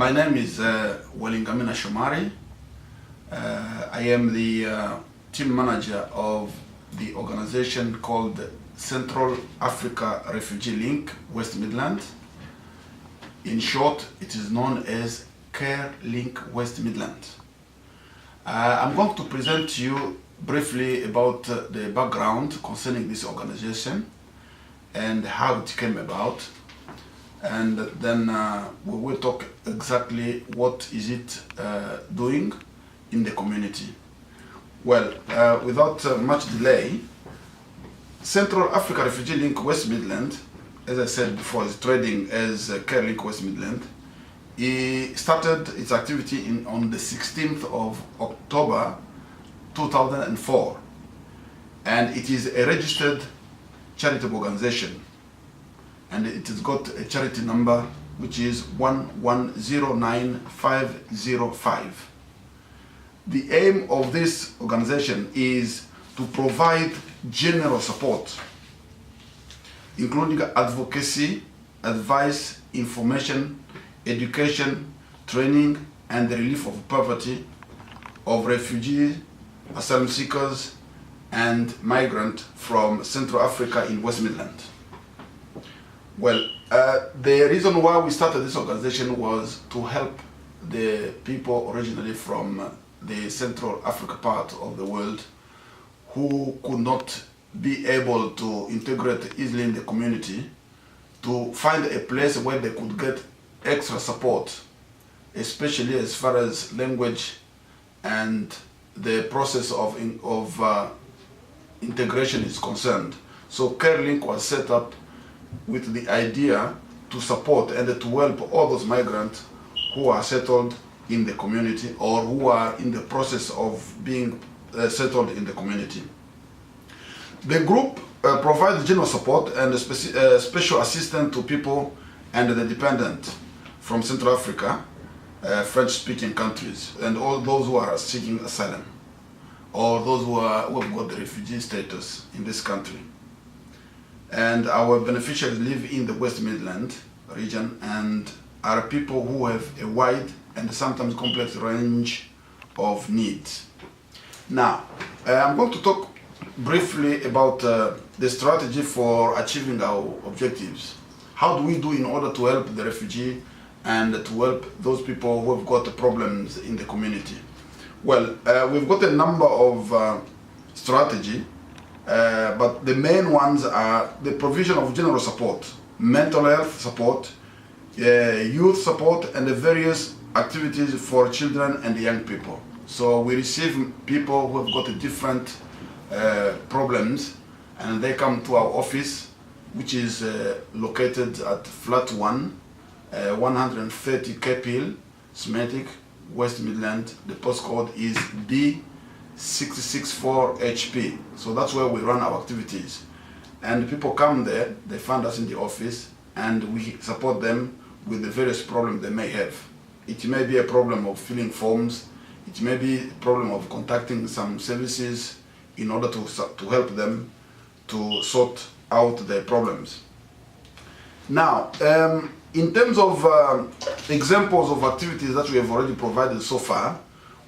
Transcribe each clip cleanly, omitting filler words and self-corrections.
My name is Walingamina Shomari. I am the team manager of the organization called Central Africa Refugee Link West Midlands. In short, it is known as Care Link West Midlands. I'm going to present to you briefly about the background concerning this organization and how it came about, and then we will talk exactly what is it doing in the community. Well, without much delay, Central Africa Refugee Link West Midlands, as I said before, is trading as Care Link West Midlands. It started its activity on the 16th of October 2004, and it is a registered charitable organization, and it has got a charity number which is 1109505. The aim of this organization is to provide general support, including advocacy, advice, information, education, training, and the relief of poverty of refugees, asylum seekers, and migrants from Central Africa in West Midlands. Well, the reason why we started this organization was to help the people originally from the Central Africa part of the world who could not be able to integrate easily in the community, to find a place where they could get extra support, especially as far as language and the process of integration is concerned. So Care Link was set up with the idea to support and to help all those migrants who are settled in the community or who are in the process of being settled in the community. The group provides general support and special assistance to people and the dependent from Central Africa, French-speaking countries, and all those who are seeking asylum, or those who have got the refugee status in this country. And our beneficiaries live in the West Midlands region and are people who have a wide and sometimes complex range of needs. Now, I'm going to talk briefly about the strategy for achieving our objectives. How do we do in order to help the refugee and to help those people who have got problems in the community? Well, we've got a number of strategies, but the main ones are the provision of general support, mental health support, youth support, and the various activities for children and young people. So we receive people who have got different problems, and they come to our office, which is located at Flat 1, 130 Capel, Semitic, West Midlands. The postcode is D664HP. So that's where we run our activities. And people come there, they find us in the office, and we support them with the various problems they may have. It may be a problem of filling forms, it may be a problem of contacting some services in order to help them to sort out their problems. Now, in terms of examples of activities that we have already provided so far,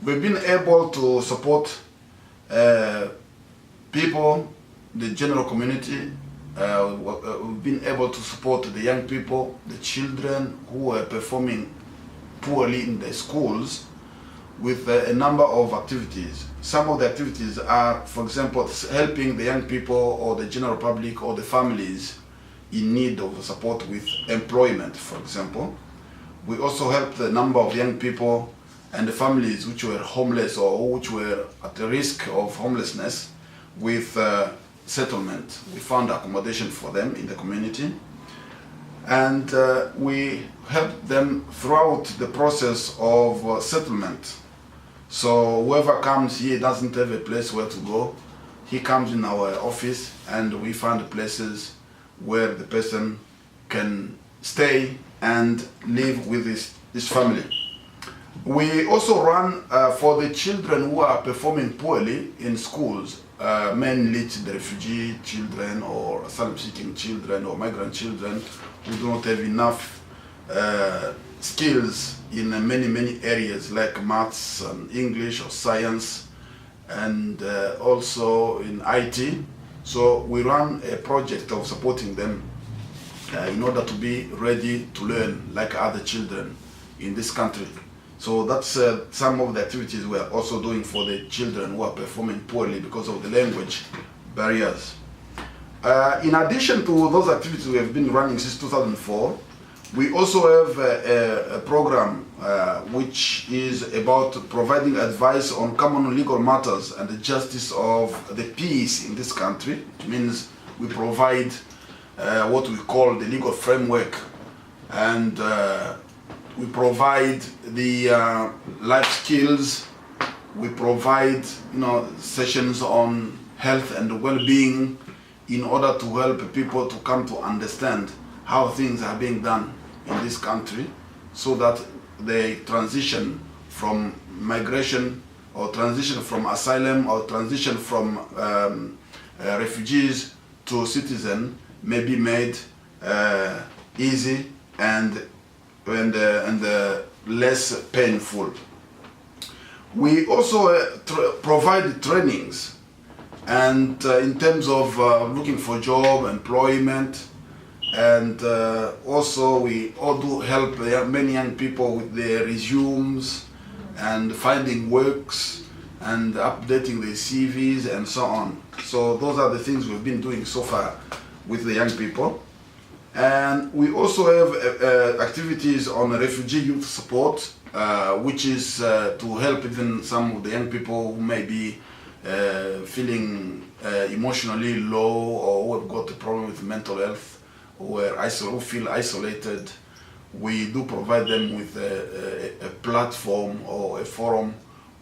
we've been able to support people, the general community. We've been able to support the young people, the children who are performing poorly in the schools with a number of activities. Some of the activities are, for example, helping the young people or the general public or the families in need of support with employment, for example. We also help the number of young people and the families which were homeless or which were at the risk of homelessness with settlement. We found accommodation for them in the community, and we help them throughout the process of settlement. So whoever comes here doesn't have a place where to go. He comes in our office and we find places where the person can stay and live with his family. We also run for the children who are performing poorly in schools, mainly the refugee children or asylum-seeking children or migrant children who do not have enough skills in many areas like maths and English or science, and also in IT. So we run a project of supporting them in order to be ready to learn like other children in this country. So that's some of the activities we are also doing for the children who are performing poorly because of the language barriers. In addition to those activities we have been running since 2004, we also have a program which is about providing advice on common legal matters and the justice of the peace in this country. It means we provide what we call the legal framework, and we provide the life skills. We provide, sessions on health and well-being in order to help people to come to understand how things are being done in this country, so that they transition from migration, or transition from asylum, or transition from refugees to citizen may be made easy and less painful. We also provide trainings, and in terms of looking for job, employment, and also we all do help many young people with their resumes and finding works and updating their CVs and so on. So those are the things we've been doing so far with the young people. And we also have activities on refugee youth support, which is to help even some of the young people who may be feeling emotionally low, or who have got a problem with mental health, who feel isolated. We do provide them with a platform or a forum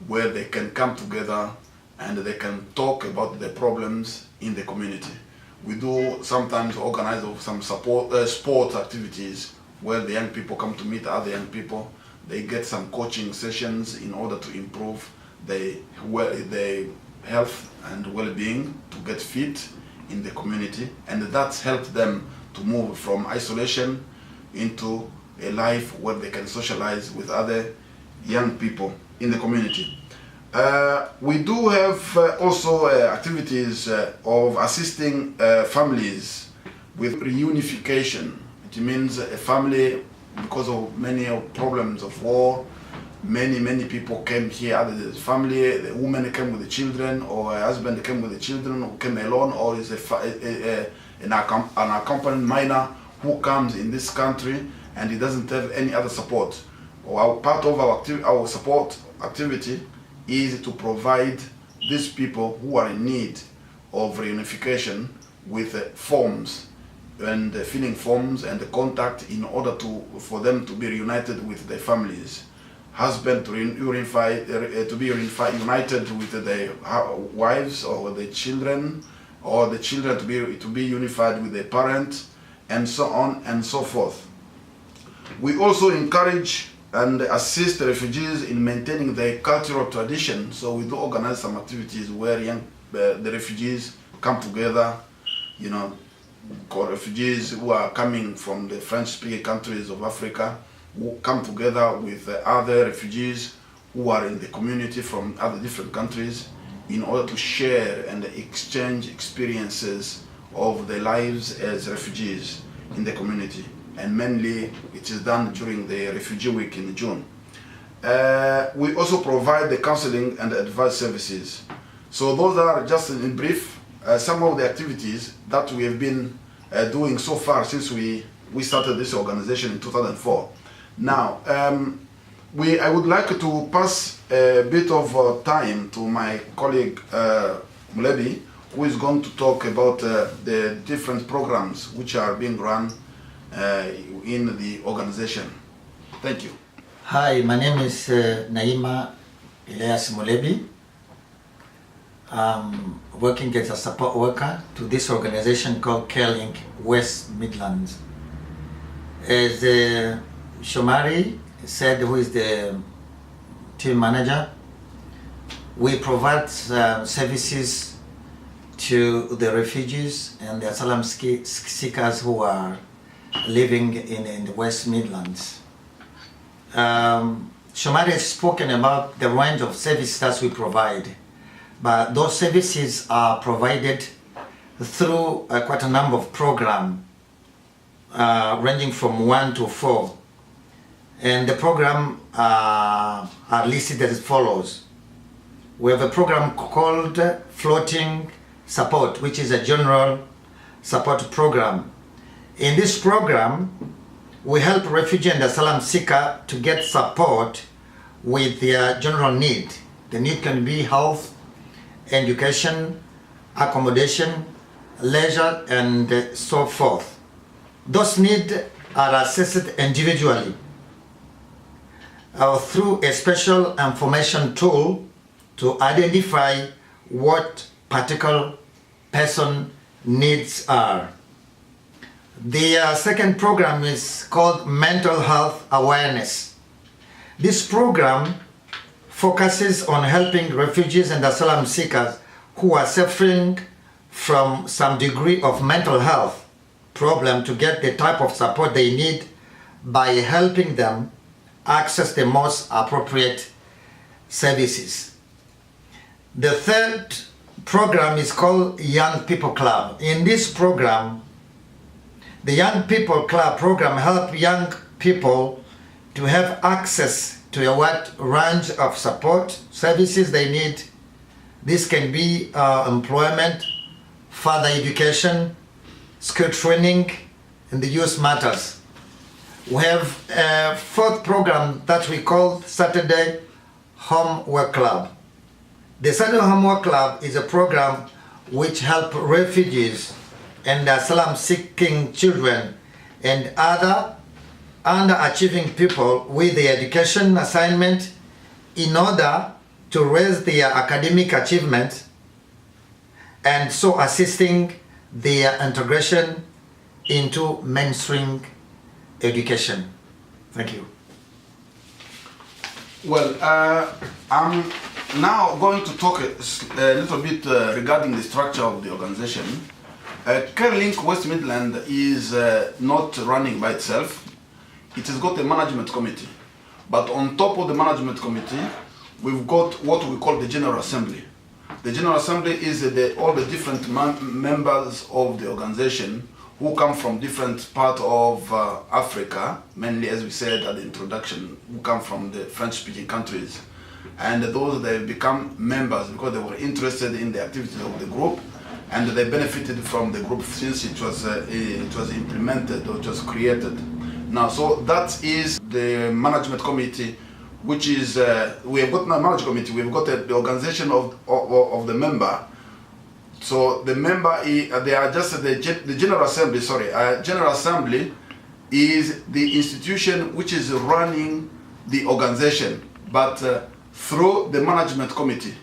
where they can come together and they can talk about their problems in the community. We do sometimes organize some sport activities where the young people come to meet other young people. They get some coaching sessions in order to improve their health and well-being, to get fit in the community, and that's helped them to move from isolation into a life where they can socialize with other young people in the community. We do have also activities of assisting families with reunification. It means a family, because of many problems of war, many people came here, either the family, the woman came with the children, or a husband came with the children, or came alone, or is an accompanied minor who comes in this country and he doesn't have any other support. Part of our support activity is to provide these people who are in need of reunification with forms, and filling forms and the contact in order for them to be reunited with their families. Husband to be united with their wives or their children, or the children to be unified with their parents, and so on and so forth. We also encourage and assist the refugees in maintaining their cultural tradition. So we do organize some activities where the refugees come together, refugees who are coming from the French-speaking countries of Africa, who come together with other refugees who are in the community from other different countries, in order to share and exchange experiences of their lives as refugees in the community. And mainly it is done during the Refugee Week in June. We also provide the counseling and advice services. So those are just in brief some of the activities that we have been doing so far since we started this organization in 2004. Now, I would like to pass a bit of time to my colleague Mulebi, who is going to talk about the different programs which are being run in the organization. Thank you. Hi, my name is Naima Elias Mulebi. I'm working as a support worker to this organization called CareLink West Midlands. As Shomari said, who is the team manager, we provide services to the refugees and the asylum seekers who are living in the West Midlands. Shomari has spoken about the range of services that we provide, but those services are provided through quite a number of programs ranging from 1 to 4. And the program are listed as follows. We have a program called Floating Support, which is a general support program. In this program, we help refugee and asylum seeker to get support with their general need. The need can be health, education, accommodation, leisure, and so forth. Those needs are assessed individually through a special information tool to identify what particular person needs are. The second program is called Mental Health Awareness. This program focuses on helping refugees and asylum seekers who are suffering from some degree of mental health problem to get the type of support they need by helping them access the most appropriate services. The third program is called Young People Club. In this program, the Young People Club program helps young people to have access to a wide range of support services they need. This can be employment, further education, skill training, and the youth matters. We have a fourth program that we call Saturday Homework Club. The Saturday Homework Club is a program which helps refugees and asylum-seeking children and other underachieving people with their education assignment in order to raise their academic achievement and so assisting their integration into mainstream education. Thank you. Well, I'm now going to talk a little bit regarding the structure of the organization. CareLink West Midlands is not running by itself. It has got a management committee. But on top of the management committee, we've got what we call the General Assembly. The General Assembly is all the different members of the organization who come from different parts of Africa, mainly, as we said at the introduction, who come from the French-speaking countries. And those, they become members because they were interested in the activities of the group, and they benefited from the group since it was implemented or just created. Now, so that is the management committee, which is, we have got a management committee, we've got the organization of the member. So the member, they are just the General Assembly, General Assembly is the institution which is running the organization, but through the management committee.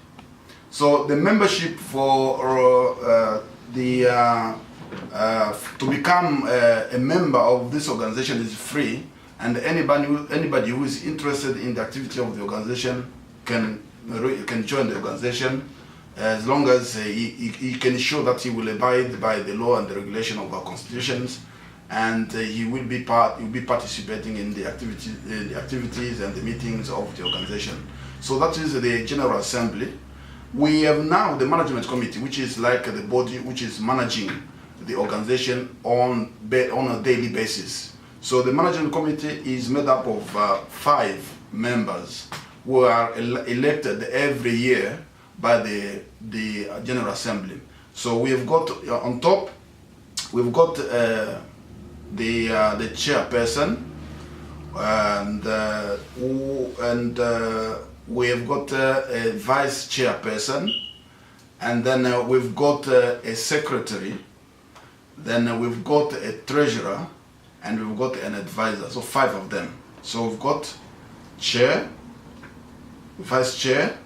So the membership for to become a member of this organization is free, and anybody who is interested in the activity of the organization can join the organization, as long as he can show that he will abide by the law and the regulation of our constitutions, and he will be participating in the activities and the meetings of the organization. So that is the General Assembly. We have now the management committee, which is like the body which is managing the organization on a daily basis. So the management committee is made up of 5 members who are elected every year by the General Assembly. So we have got on top, we've got the chairperson, and we have got a vice chairperson, and then we've got a secretary, then we've got a treasurer, and we've got an advisor. So 5 of them. So we've got chair, vice chair,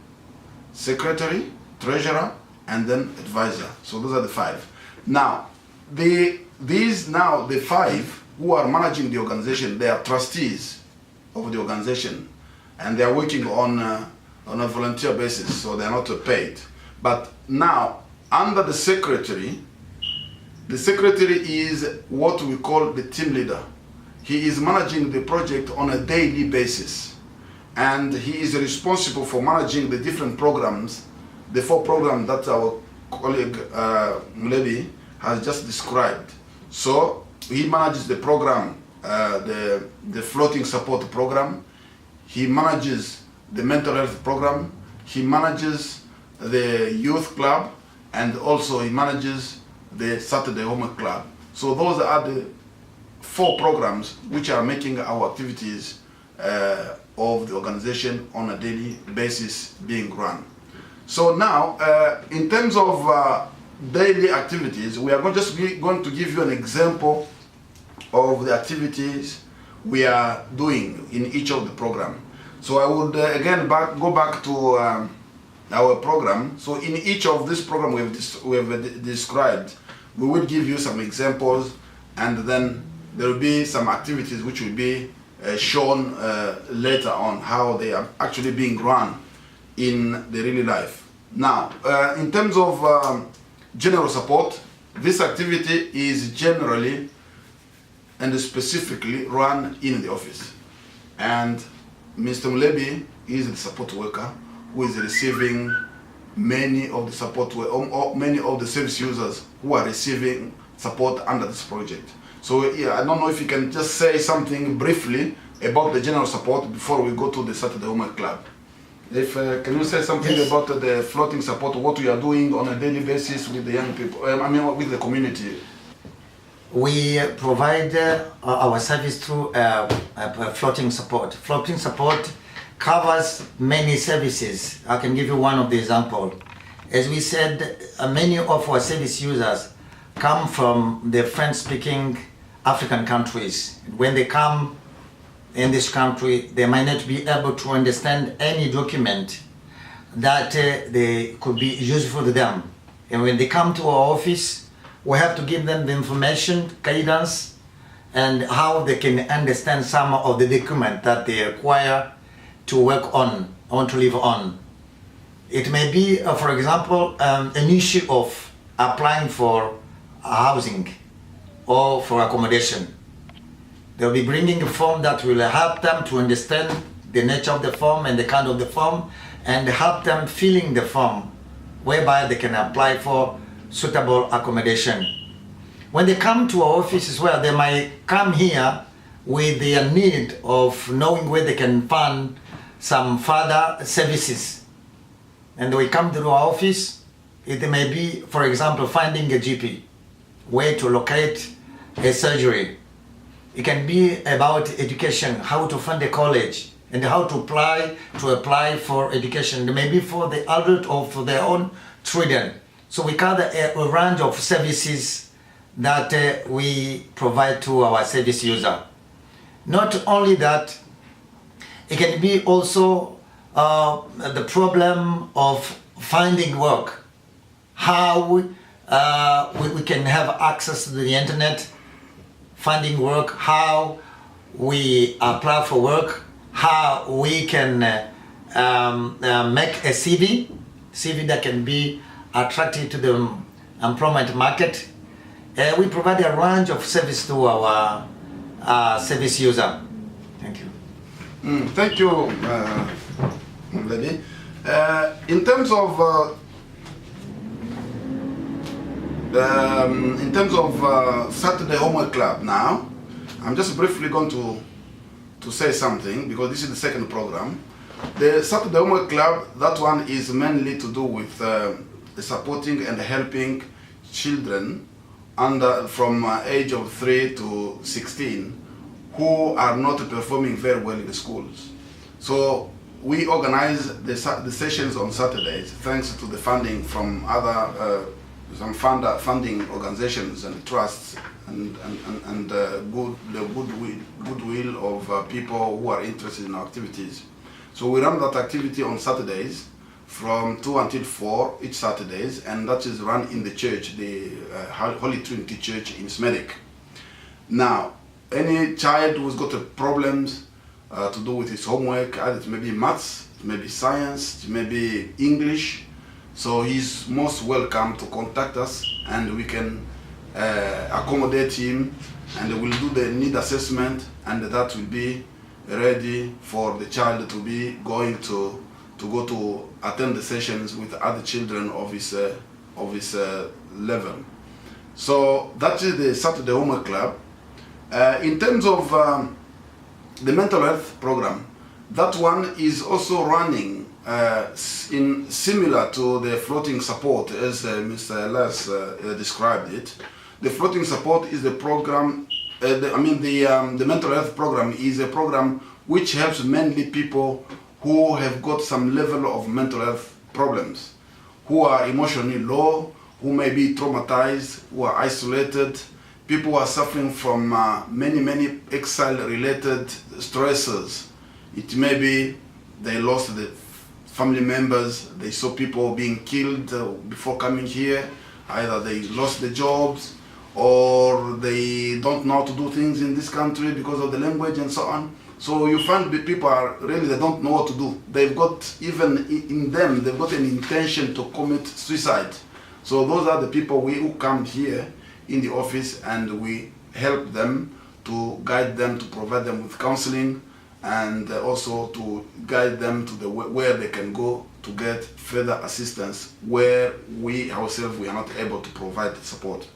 secretary, treasurer, and then advisor. So those are the 5. Now, the 5 who are managing the organization, they are trustees of the organization, and they are working on a volunteer basis, so they are not paid. But now, under the secretary is what we call the team leader. he is managing the project on a daily basis. And he is responsible for managing the different programs, the 4 programs that our colleague Mulebi has just described. So he manages the program, the floating support program, he manages the mental health program, he manages the youth club, and also he manages the Saturday Homework Club. So those are the 4 programs which are making our activities of the organization on a daily basis being run. So now, in terms of daily activities, we are going to give you an example of the activities we are doing in each of the program. So I would again go back to our program. So in each of this program we have described, we will give you some examples, and then there will be some activities which will be shown later on how they are actually being run in the real life. Now, in terms of general support, this activity is generally and specifically run in the office. And Mr. Mulebi is the support worker who is receiving many of the support, or many of the service users who are receiving support under this project. So yeah, I don't know if you can just say something briefly about the general support before we go to the Saturday Homework Club. If can you say something Yes. about the floating support, what we are doing on a daily basis with the young people, with the community? We provide our service through floating support. Floating support covers many services. I can give you one of the example. As we said, many of our service users come from the French-speaking African countries. When they come in this country, they might not be able to understand any document that they could be useful to them. And when they come to our office, we have to give them the information, guidance, and how they can understand some of the document that they require to work on, or to live on. It may be, for example, an issue of applying for housing or for accommodation. They'll be bringing a form that will help them to understand the nature of the form and the kind of the form, and help them filling the form whereby they can apply for suitable accommodation. When they come to our office as well, they might come here with the need of knowing where they can find some further services. And we come to our office, it may be, for example, finding a GP, where to locate a surgery. It can be about education, how to find a college, and how to apply for education, maybe for the adult or for their own children. So we cover a range of services that we provide to our service user. Not only that, it can be also the problem of finding work. How we can have access to the internet, finding work, how we apply for work, how we can make a CV that can be attractive to the employment market. We provide a range of service to our service user. Thank you. Thank you, Lady. In terms of Saturday Homework Club now, I'm just briefly going to say something, because this is the second program. The Saturday Homework Club, that one is mainly to do with supporting and helping children from age of 3 to 16 who are not performing very well in the schools. So we organize the sessions on Saturdays thanks to the funding from other some funding organizations and trusts and the goodwill of people who are interested in our activities. So we run that activity on Saturdays from 2 until 4 each Saturdays, and that is run in the church, the Holy Trinity Church in Smedic. Now, any child who's got problems to do with his homework, either it may be maths, it may be science, it may be English, so he's most welcome to contact us, and we can accommodate him and they will do the need assessment, and that will be ready for the child to be going to go to attend the sessions with other children of his level. So that is the Saturday Homework Club. In terms of the mental health program, that one is also running in similar to the floating support, as Mr. Elias described it. The floating support is the program. The mental health program is a program which helps mainly people who have got some level of mental health problems, who are emotionally low, who may be traumatized, who are isolated, people who are suffering from many exile-related stresses. It may be they lost the family members, they saw people being killed before coming here, either they lost their jobs, or they don't know how to do things in this country because of the language and so on. So you find the people are really, they don't know what to do. They've got, even in them, they've got an intention to commit suicide. So those are the people who come here in the office, and we help them, to guide them, to provide them with counseling, and also to guide them to where they can go to get further assistance where we ourselves we are not able to provide support.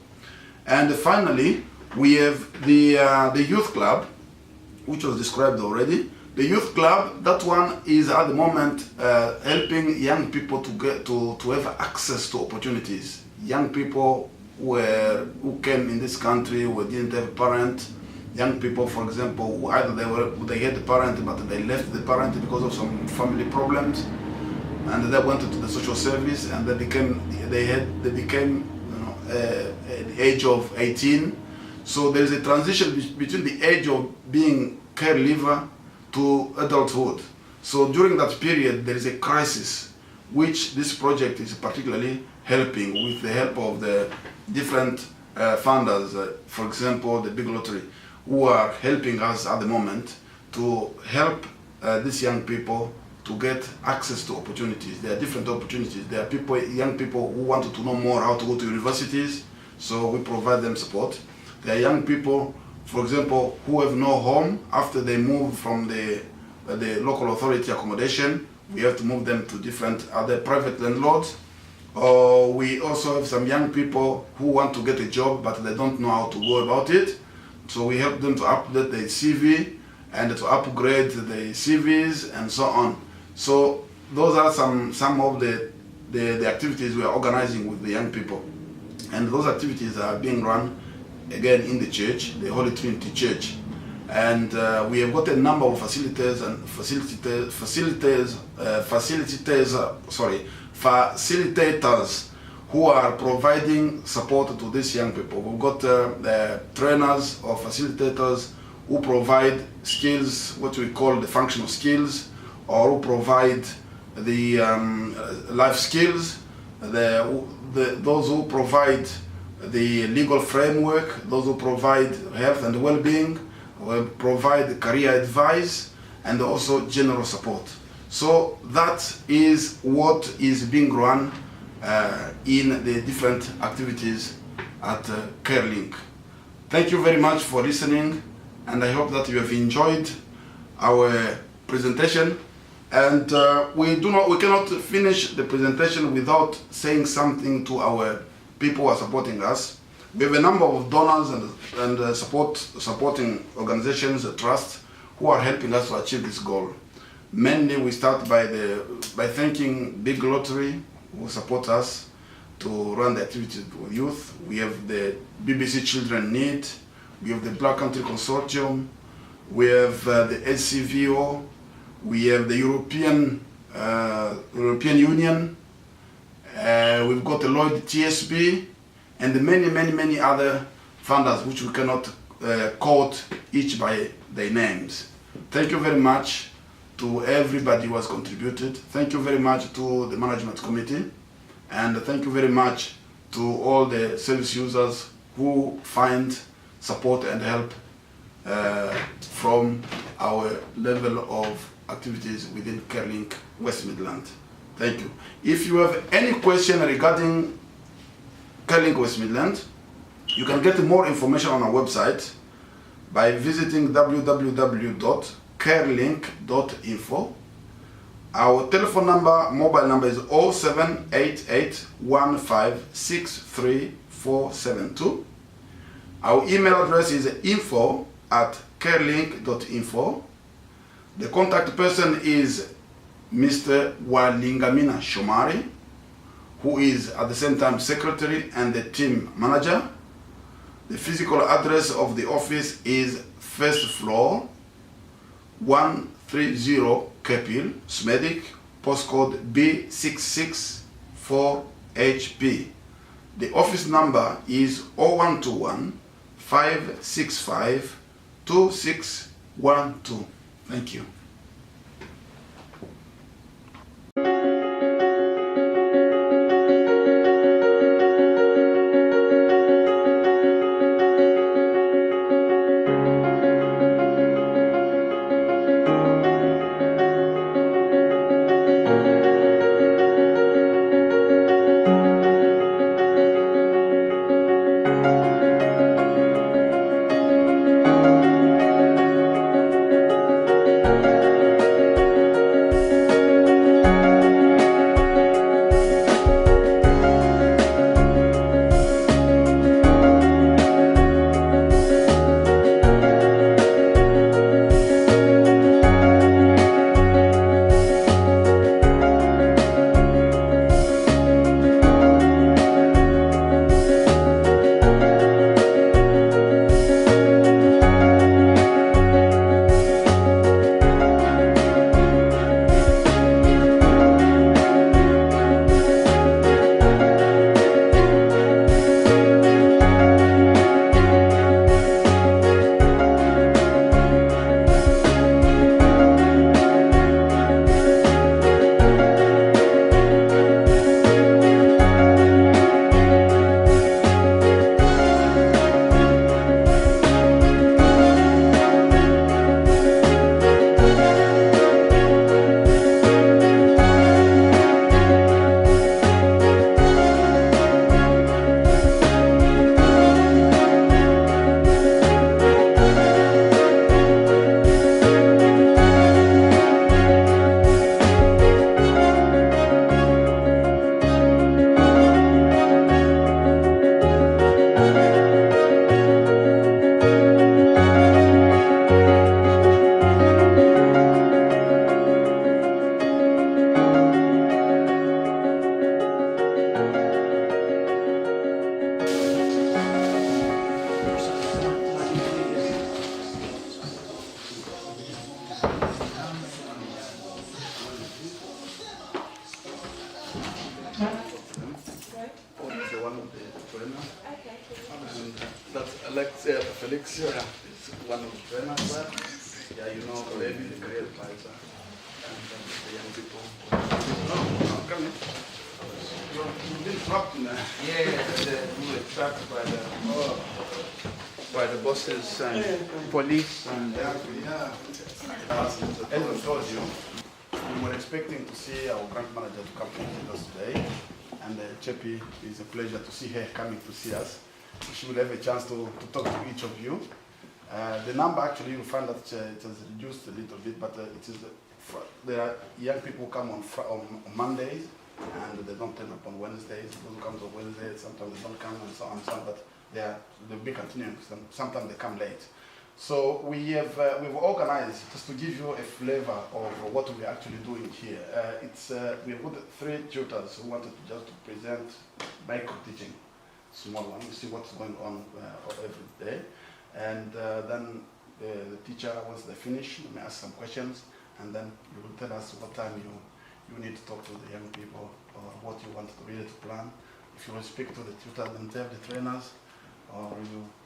And finally, we have the youth club, which was described already. The youth club, that one is at the moment helping young people to get to have access to opportunities. Young people who came in this country who didn't have a parent. Young people, for example, who either they had a parent but they left the parent because of some family problems, and they went into the social service, and they became at the age of 18. So there is a transition between the age of being care leaver to adulthood. So during that period, there is a crisis, which this project is particularly helping with the help of the different funders, for example, the Big Lottery, who are helping us at the moment to help these young people to get access to opportunities. There are different opportunities. There are young people who wanted to know more how to go to universities, so we provide them support. There are young people, for example, who have no home after they move from the local authority accommodation. We have to move them to different other private landlords. We also have some young people who want to get a job, but they don't know how to go about it. So we help them to update their CV and to upgrade their CVs and so on. So those are some of the activities we are organizing with the young people. And those activities are being run again in the church, the Holy Trinity Church. And we have got a number of facilitators who are providing support to these young people. We've got trainers or facilitators who provide skills, what we call the functional skills, or who provide the life skills, those who provide the legal framework, those who provide health and well-being, will provide career advice, and also general support. So that is what is being run in the different activities at CareLink. Thank you very much for listening, and I hope that you have enjoyed our presentation. And we cannot finish the presentation without saying something to our people who are supporting us. We have a number of donors and supporting organizations, trusts, who are helping us to achieve this goal. Mainly, we start by thanking Big Lottery, who support us to run the activities with youth. We have the BBC Children Need, we have the Black Country Consortium, we have the SCVO, we have the European Union, we've got the Lloyd TSB, and the many other funders which we cannot quote each by their names. Thank you very much to everybody who has contributed. Thank you very much to the management committee, and thank you very much to all the service users who find support and help from our level of activities within CareLink West Midlands. Thank you. If you have any question regarding CareLink West Midlands, you can get more information on our website, by visiting www.carelink.info. Our telephone number, mobile number is 0788156342. Our email address is info@carelink.info. The contact person is Mr. Walingamina Shomari, who is at the same time secretary and the team manager. The physical address of the office is first floor, 130 Kepil, Smedic, postcode B664HP. The office number is 0121 565 2612. Thank you. That's Alexia Felix, is one of the trainers there. Yeah, you know, Levi, the career advisor, and the young people. No, come in. You've been trapped in there. Yeah, we were trapped by the bosses and police and yeah. As I told you, we were expecting to see our grant manager to come to visit us today, and Chepi, it's a pleasure to see her coming to see us. She will have a chance to talk to each of you. The number actually, you'll find that it has reduced a little bit, but it is there are young people who come on Mondays, and they don't turn up on Wednesdays. Those who come on Wednesdays, sometimes they don't come, and so on, but they'll be continuing. Sometimes they come late. So we've organized, just to give you a flavor of what we're actually doing here. We've got 3 tutors who wanted just to present micro teaching, small one. You see what's going on every day, and then the teacher, once they finish, may ask some questions, and then you will tell us what time you need to talk to the young people or what you want really to plan. If you will speak to the tutor themselves, the trainers, or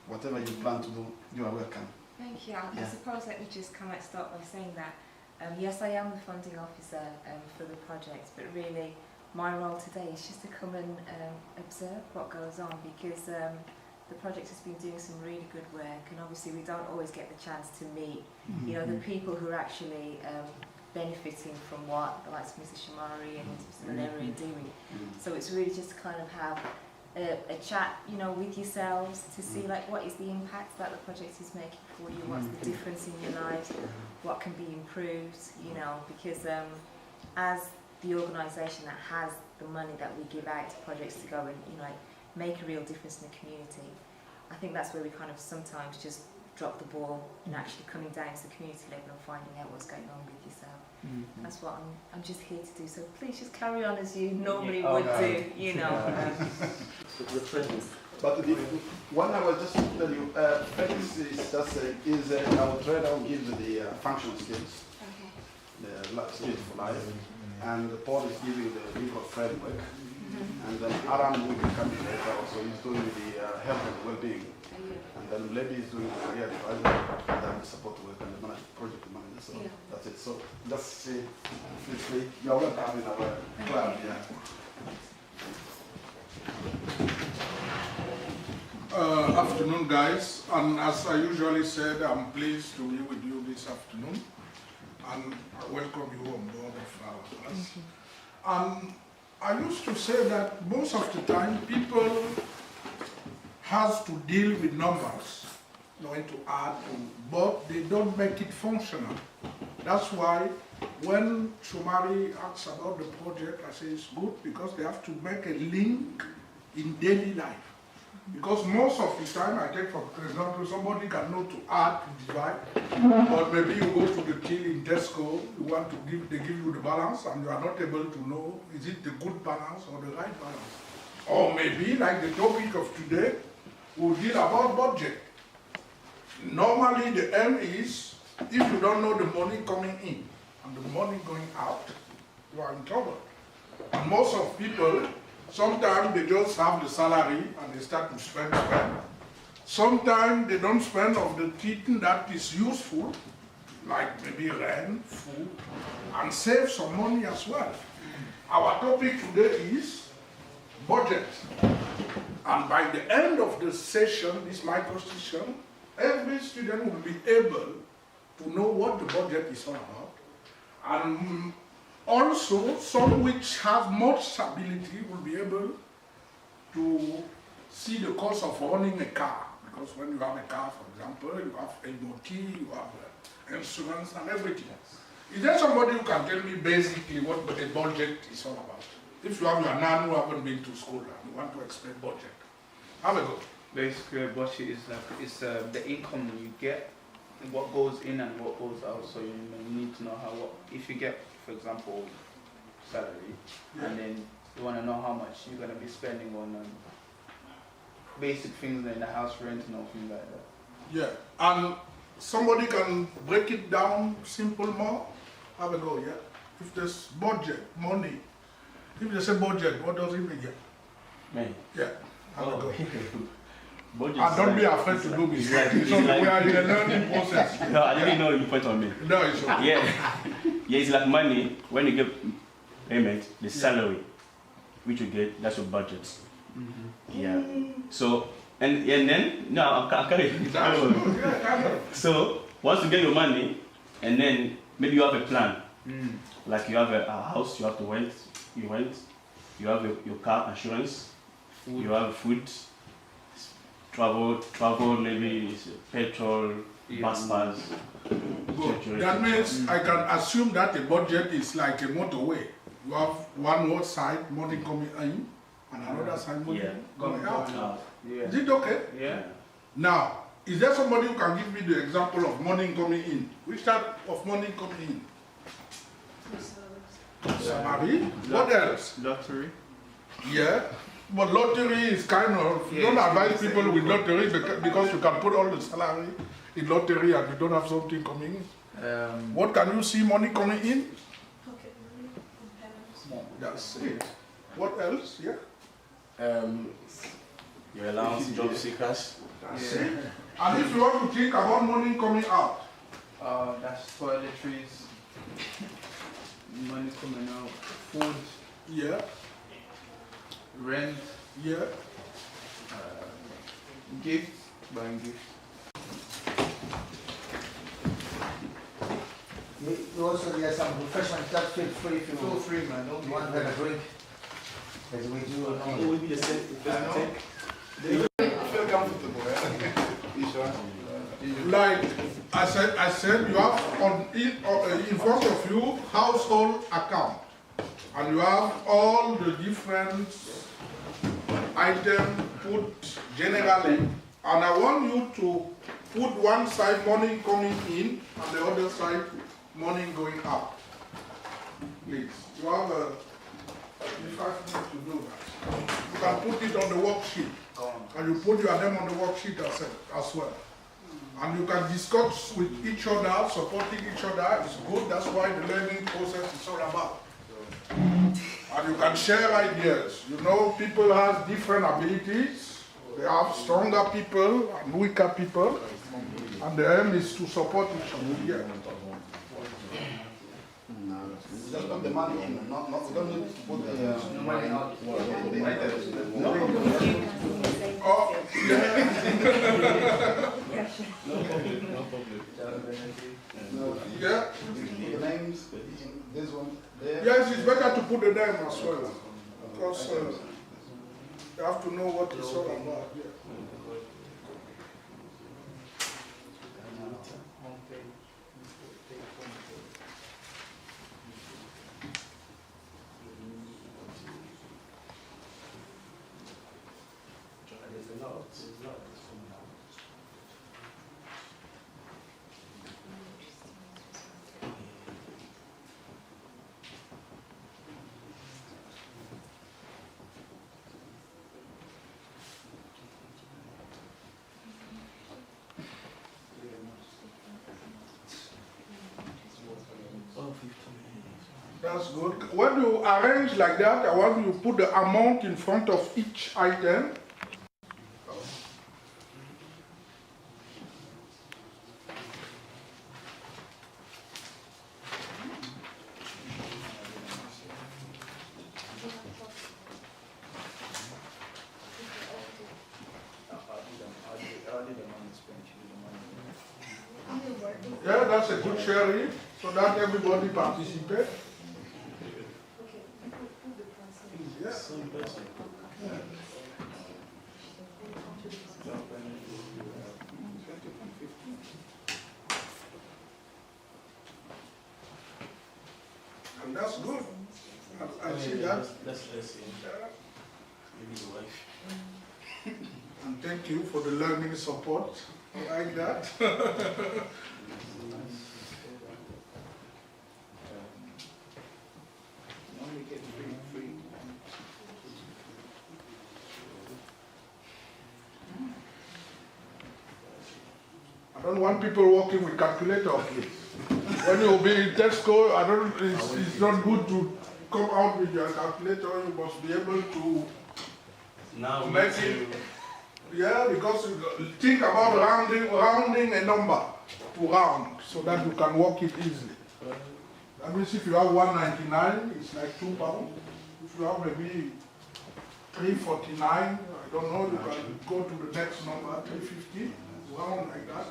whatever you plan to do, you are welcome. Thank you. I suppose let me just start by saying that yes, I am the funding officer for the project, but really my role today is just to come and observe what goes on, because the project has been doing some really good work, and obviously we don't always get the chance to meet the people who are actually benefiting from what the likes of Mr. Shamari and Mr. Malera are doing. So it's really just to kind of have a chat, you know, with yourselves to see like what is the impact that the project is making for you, what's the difference in your lives, what can be improved, you know, because as the organisation that has the money that we give out to projects to go and, you know, like, make a real difference in the community, I think that's where we kind of sometimes just drop the ball in actually coming down to the community level and finding out what's going on with yourself. That's what I'm just here to do. So please just carry on as you normally would do, you know. But what I was just tell you, Felix is just our trader who gives the functional skills, the skills for life, and Paul is giving the legal framework, and then Aram will be coming later. Also, he's doing the health and well-being. And then Lady is doing the career advisor, and then the support work and the project manager. So that's it. So just say, you're welcome in our club. Afternoon, guys. And as I usually said, I'm pleased to be with you this afternoon, and I welcome you on board of our class. I used to say that most of the time people has to deal with numbers, knowing to add, but they don't make it functional. That's why when Shomari asks about the project, I say it's good because they have to make a link in daily life. Because most of the time, I take for example, somebody can know to add, to divide, but maybe you go to the till in Tesco, you want to give, they give you the balance, and you are not able to know, is it the good balance or the right balance? Or maybe, like the topic of today, we'll deal about budget. Normally, the aim is, if you don't know the money coming in and the money going out, you are in trouble. And most of people, sometimes they just have the salary and they start to spend. Sometimes they don't spend of the thing that is useful, like maybe rent, food, and save some money as well. Our topic today is budget. And by the end of the session, this micro session, every student will be able to know what the budget is all about. And also, some which have much stability will be able to see the cost of running a car. Because when you have a car, for example, you have a MOT, you have insurance and everything. Is there somebody who can tell me basically what a budget is all about? If you have your nan who haven't been to school and you want to explain budget, have a go. Basically, a budget is like the income you get, what goes in and what goes out. So you need to know if you get, for example, salary, and then you want to know how much you're going to be spending on basic things like the house rent and all things like that. Yeah, and somebody can break it down simple more. Have a go, yeah. If there's budget, money. If they say budget, what does it mean? Man. Yeah, have a go. Budget And don't be afraid to do this. We are in a learning process. No, I didn't know you point on me. No, it's okay. Yeah. Yeah, it's like money. When you get payment, the salary which you get, that's your budget. Yeah. So, and then, no, I can't. So, once you get your money, and then maybe you have a plan. Like you have a house, you have to rent, you have your car insurance, food. You have food, travel, maybe petrol, bus pass. Good. That means I can assume that a budget is like a motorway. You have one side money coming in and another side money going out. Yeah. Is it okay? Yeah. Now, is there somebody who can give me the example of money coming in? Which type of money coming in? Salary. What else? Lottery. Yeah. But lottery is kind of, you don't advise people with lottery because you can put all the salary in lottery and you don't have something coming in. What can you see money coming in? Pocket money from parents. That's it. What else? Yeah. Your allowance, job seekers. That's it. And if you want to think about money coming out? That's toiletries, money coming out, food, Yeah. rent, Yeah. gifts, buying gifts. You also get some refreshment, just feel free if you Feel free, man. want to have a drink. As we do It will be the same. Feel comfortable, Like I said, you have in front of you household account, and you have all the different items put generally, and I want you to put one side money coming in and the other side money going out. Please, you have 5 minutes to do that. You can put it on the worksheet, and you put your name on the worksheet as well. And you can discuss with each other, supporting each other is good. That's why the learning process is all about. And you can share ideas. You know, people have different abilities. They have stronger people and weaker people. And the aim is to support each other. Yeah. Just put the money in, we don't need to put the money out. Oh, yeah. Yeah. The names, this one, there. Yes, it's better to put the name as well. Because you have to know what it's all about. Yeah. That's good. When you arrange like that, I want you to put the amount in front of each item. Yeah, that's a good sharing, so that everybody participates. Yeah. And that's good. I see that. Let's see. Maybe the wife. And thank you for the learning support. I like that. I don't want people working with calculator. When you be in Tesco, it's not good to come out with your calculator. You must be able to Now make it. Yeah, because you think about rounding a number to round so that you can work it easily. That means if you have 199, it's like £2. If you have maybe 349, I don't know, you can go to the next number, 350, round like that,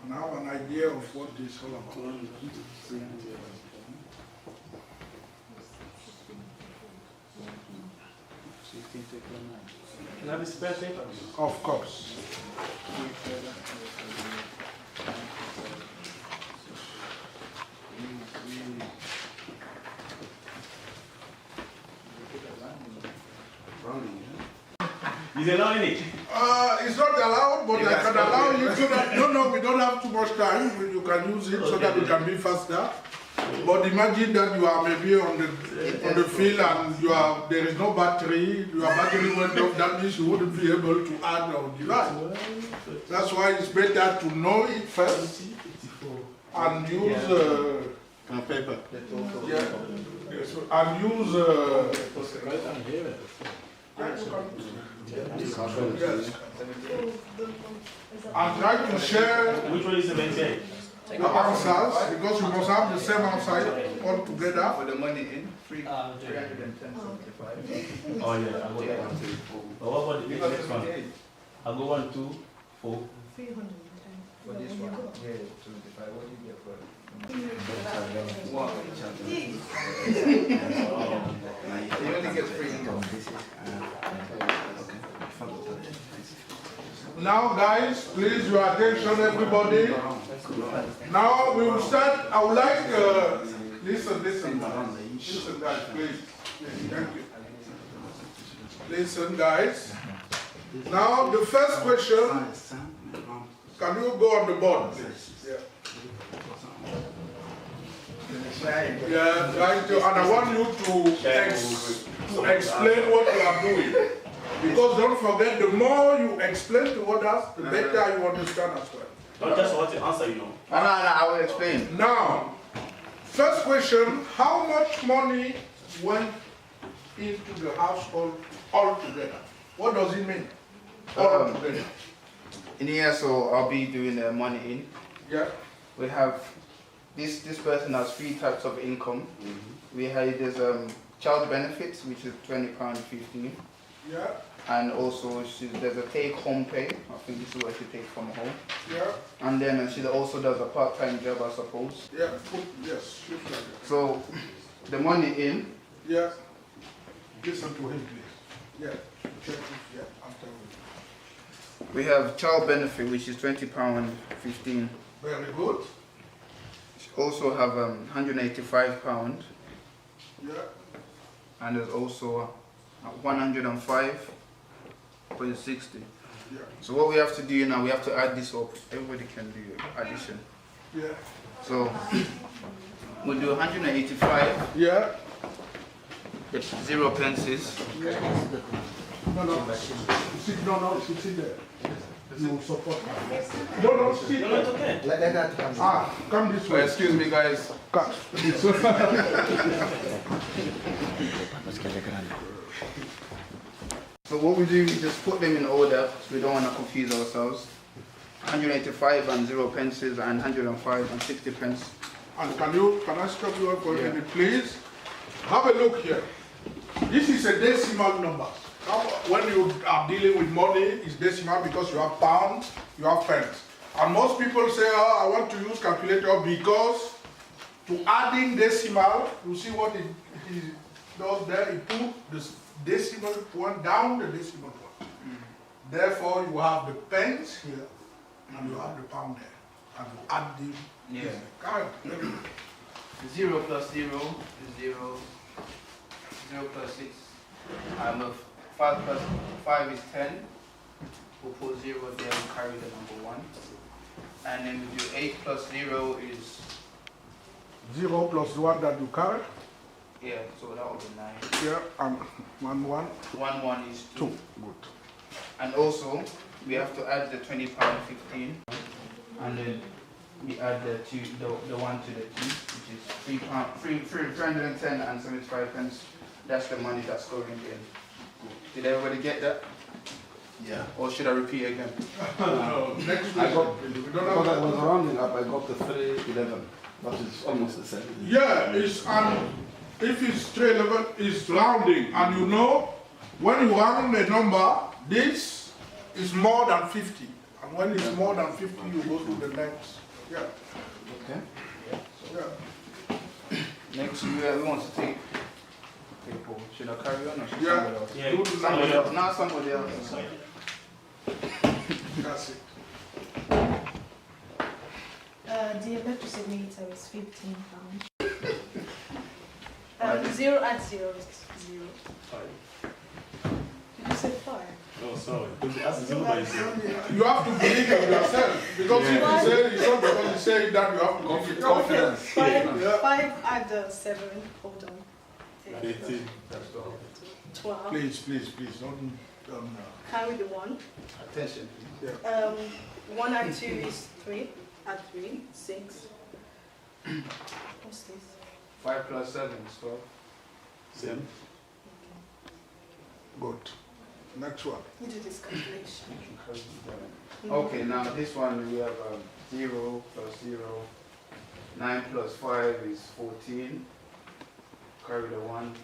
and have an idea of what this is all about. Can I have a spare paper? Of course. Is it allowing it? It's not allowed, but I can allow you so that, no, we don't have too much time. You can use it so that we can be faster. But imagine that you are maybe on the field and there is no battery, your battery went off, that means you wouldn't be able to add or divide. That's why it's better to know it first and use Paper. yeah, and use yes. And try to share Which one is the maintain? the answers, because you must have the same answer all together. For the money in, 310.75. Oh yeah, I got that one. But what about the next one? I'll go 1, 2, 4. 310. For this one? Yeah, 25. What do you get for it? You only get 3 income. Now, guys, please your attention, everybody. Now we will start. I would like listen, guys, please. Thank you. Listen, guys. Now the first question. Can you go on the board, please? Yeah. Yeah, trying to, and I want you to explain what you are doing. Because don't forget, the more you explain to others, the better you understand as well. Not just want to answer, you know. No, I will explain. Now, first question, how much money went into the household altogether? What does it mean? Altogether. In here, so I'll be doing the money in. Yeah. We have this person has 3 types of income. We have there's child benefits, which is £20.50. Yeah. And also there's a take-home pay. I think this is what she takes from home. Yeah. And then she also does a part-time job, I suppose. Yeah. Yes. Shift like that. So the money in. Yeah. Listen to him, please. Yeah. Check it. Yeah. After We have child benefit, which is £20.15. Very good. Also have £185, Yeah. and there's also 105.60. Yeah. So what we have to do now, we have to add this up. Everybody can do addition. Yeah. So we'll do 185. Yeah. 0 pences. No. Sit. No. Sit there. You will support her. No. Sit. No, it's okay. Let that come. Come this way. Excuse me, guys. Come. So what we do, we just put them in order, so we don't want to confuse ourselves. 185 and 0 pences, and 105 and 60 pence. And can I stop you for a Yeah. minute, please? Have a look here. This is a decimal number. Now, when you are dealing with money, it's decimal because you have pounds, you have pence. And most people say, oh, I want to use calculator because to adding decimal, you see what it does there? It put the decimal point down the decimal point. Therefore, you have the pence here and you have the pound there. And you add them. Yeah. Correct. 0 plus 0 is 0. 0 plus 6. 5 plus 5 is 10. We'll put 0 there and carry the number 1. And then we do 8 plus 0 is, 0 plus 1 that you carry. yeah, so that will be 9. Yeah, and 1, 1. 1 is 2. 2. Good. And also, we have to add the £20.15. And then we add the 1 to the 2, which is £310 and 75 pence. That's the money that's going in. Did everybody get that? Yeah. Or should I repeat again? Next I got, question. We don't because I have was rounding up, I got the 311, but it's almost the same. yeah, it's if it's 311, it's rounding. And you know, when you round a number, this is more than 50. And when it's more than 50, you go to the next. Yeah. Okay. Yeah. Next, we want to take people. Should I carry on or should Yeah. somebody else? Yeah. Do the Somebody number. else. Now somebody else. That's it. The electricity meter is £15. 0 at 0 is 0. Did you say 5? Oh, sorry. That's 0 by 0. You have to believe in yourself. Because if you say it's not because you say that, you have to give it confidence. 5 Yeah. at 7. Hold on. 18. 12. Please, don't Carry the 1. Attention, please. 1 at 2 is 3. At 3, 6. What's this? 5 plus 7 is 12. Same. Good. Next one. You do this calculation. Okay, now this one we have 0 plus 0. 9 plus 5 is 14. Carry the 1.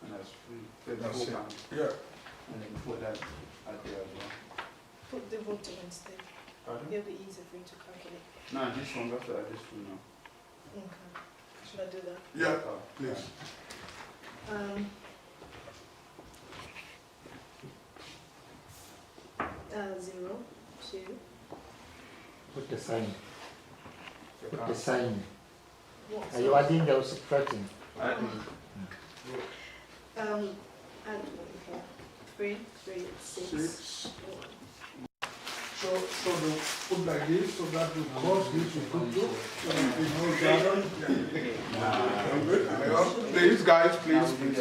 And that's That's it. £34. Yeah. And then put that out there as well. Put the voter instead. Pardon? It'll be easier for you to calculate. No, this one, that's what I just do now. Okay. Should I do that? Yeah, Oh, please. Um, 0, 2, Put the sign. you Put the can't- sign. what? Are you adding or subtracting? I- Add 1 here. 3, 3, 6, 6. 1. So the put like this, so that you cross this, you put 2. So that you know gathered. Please, guys, please, please.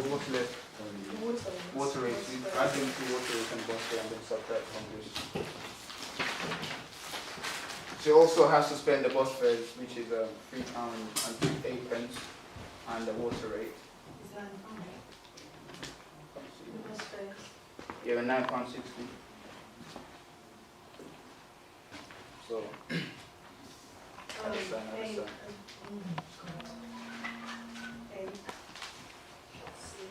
What's left? Water rate. I think water rate and bus fare and then subtract from this. She also has to spend the bus fares, which is £3.08, and the water rate. Is that fine? The bus fares. Yeah, £9.60. So, Understand, 8, understand. 8, 6,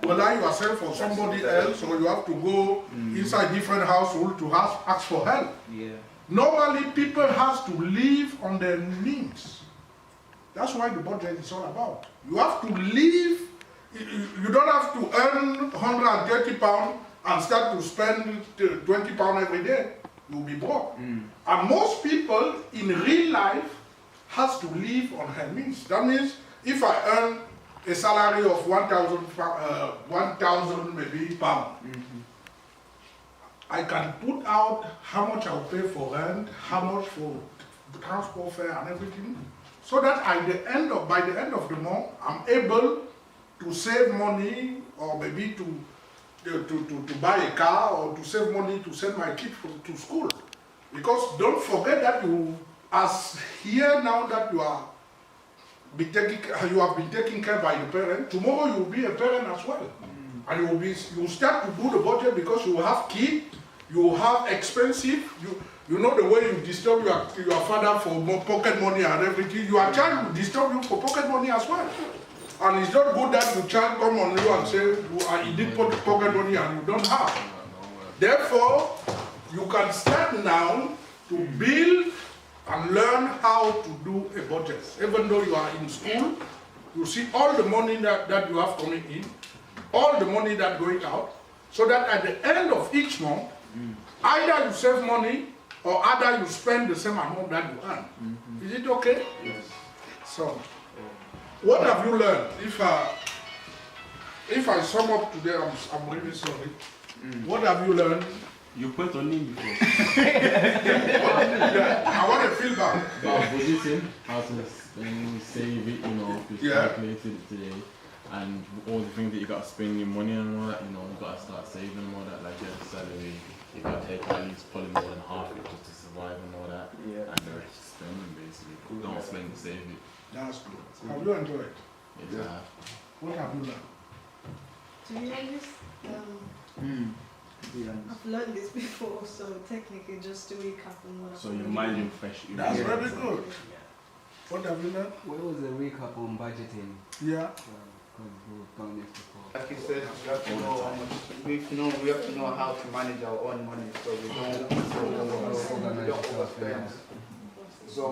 4. Whether you are selling for somebody else or you have to go inside different household to ask for help. yeah. Normally, people have to live on their means. That's why the budget is all about. You have to live. You don't have to earn £130 and start to spend £20 every day. You'll be broke. And most people in real life has to live on her means. That means if I earn a salary of 1,000 maybe pound, I can put out how much I'll pay for rent, how much for transport fare and everything, so that by the end of the month, I'm able to save money, or maybe to buy a car, or to save money to send my kids to school. Because don't forget that you, as here now that you have been taken care by your parent, tomorrow you will be a parent as well. And you start to do the budget because you will have kids, you will have expensive, you know the way you disturb your father for more pocket money and everything, your child will disturb you for pocket money as well. And it's not good that your child come on you and say, you did put pocket money and you don't have. Therefore, you can start now to build and learn how to do a budget. Even though you are in school, you see all the money that you have coming in, all the money that going out, so that at the end of each month, either you save money or either you spend the same amount that you earn. Is it okay? Yes. So, what have you learned? If I sum up today, I'm really sorry. What have you learned? You put on him before. Yeah, I want to feel back. About budgeting, how to save it, you know, if you calculated it today, and all the things that you got to spend your money on and all that, you know, you got to start saving and all that, like your salary, you got to take at least probably more than half of it just to survive and all that, Yeah. and the rest spending basically. Don't spend to save it. That's good. Have you enjoyed? It's Yeah. What have you learned? To be honest, I've learned this before, so technically just to recap on what So your mind is fresh. That's very good. What have you learned? What was the recap on budgeting? Yeah. Because we've done this before. Like you said, we have to know how much, we have to know how to manage our own money, so we don't overspend. So,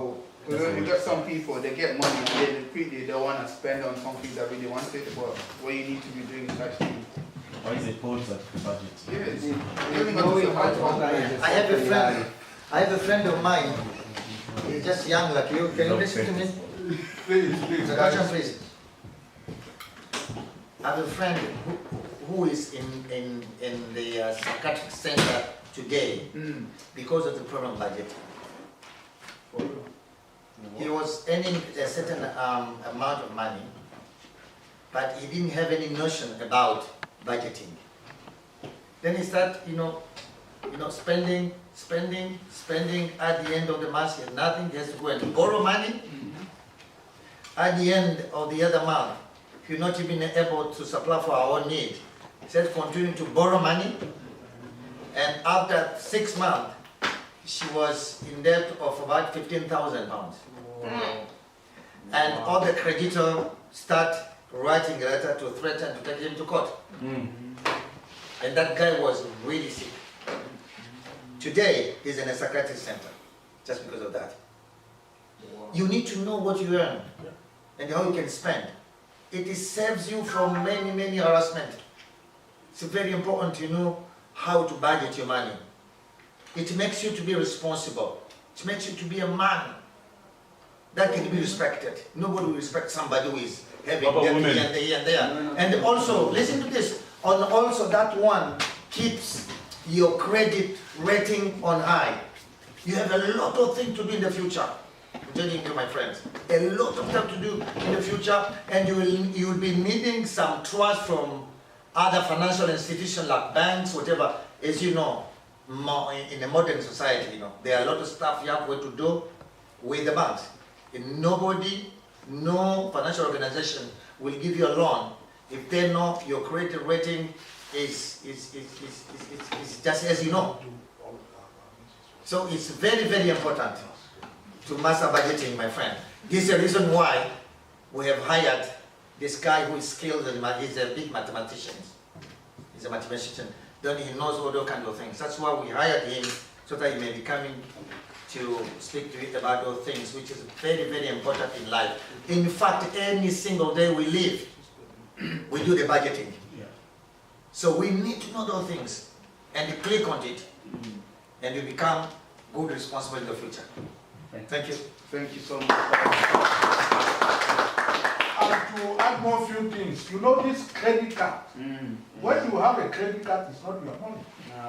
because when you get some people, they get money and then quickly they want to spend on something that really wants it, but what you need to be doing is actually, Or is it part of the budget? yes, I have a friend of mine. He's just young like you. Can you listen to me? Please. Introduction, please. I have a friend who is in the psychiatric center today because of the problem budget. He was earning a certain amount of money, but he didn't have any notion about budgeting. Then he started, spending. At the end of the month, he has nothing. He has to go and borrow money. At the end of the other month, he's not even able to supply for our own need. He said, continuing to borrow money. And after 6 months, she was in debt of about £15,000. And all the creditors start writing a letter to threaten to take him to court. And that guy was really sick. Today, he's in a psychiatric center, just because of that. You need to know what you earn and how you can spend. It saves you from many, many harassment. It's very important to know how to budget your money. It makes you to be responsible. It makes you to be a man that can be respected. Nobody will respect somebody who is having there and there and there. And also, listen to this, and also that one keeps your credit rating on high. You have a lot of things to do in the future. I'm telling you, my friends, a lot of stuff to do in the future, and you will be needing some trust from other financial institutions like banks, whatever. As you know, in a modern society, you know, there are a lot of stuff you have to do with the banks. And nobody, no financial organization will give you a loan if they know your credit rating is just as you know. So it's very, very important to master budgeting, my friend. This is the reason why we have hired this guy who is skilled, he's a big mathematician. He's a mathematician. Then he knows all those kinds of things. That's why we hired him, so that he may be coming to speak to you about those things, which is very, very important in life. In fact, any single day we live, we do the budgeting. So we need to know those things and click on it, and you become good, responsible in the future. Thank you. Thank you so much. And to add more few things, you know this credit card. When you have a credit card, it's not your money.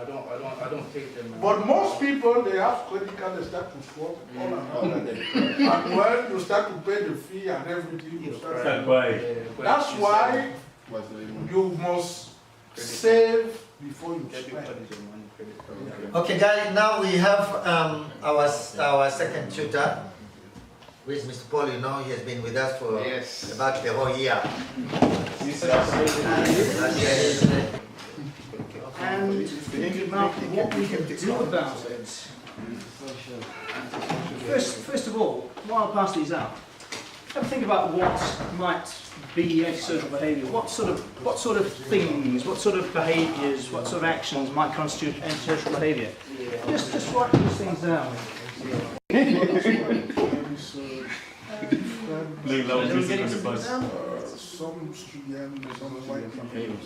No, I don't take them. But most people, they have credit card, they start to swap all and and when you start to pay the fee and everything, you start to Right. That's why you must save before you spend. Okay, guys, now we have our second tutor, which is Mr. Paul. You know, he has been with us for about the whole year. And now, what we can do about it. First of all, while I pass these out, have a think about what might be antisocial behaviour. What sort of things, what sort of behaviours, what sort of actions might constitute antisocial behaviour? Just write these things down. Playing loud music on the bus. Some students, some white people,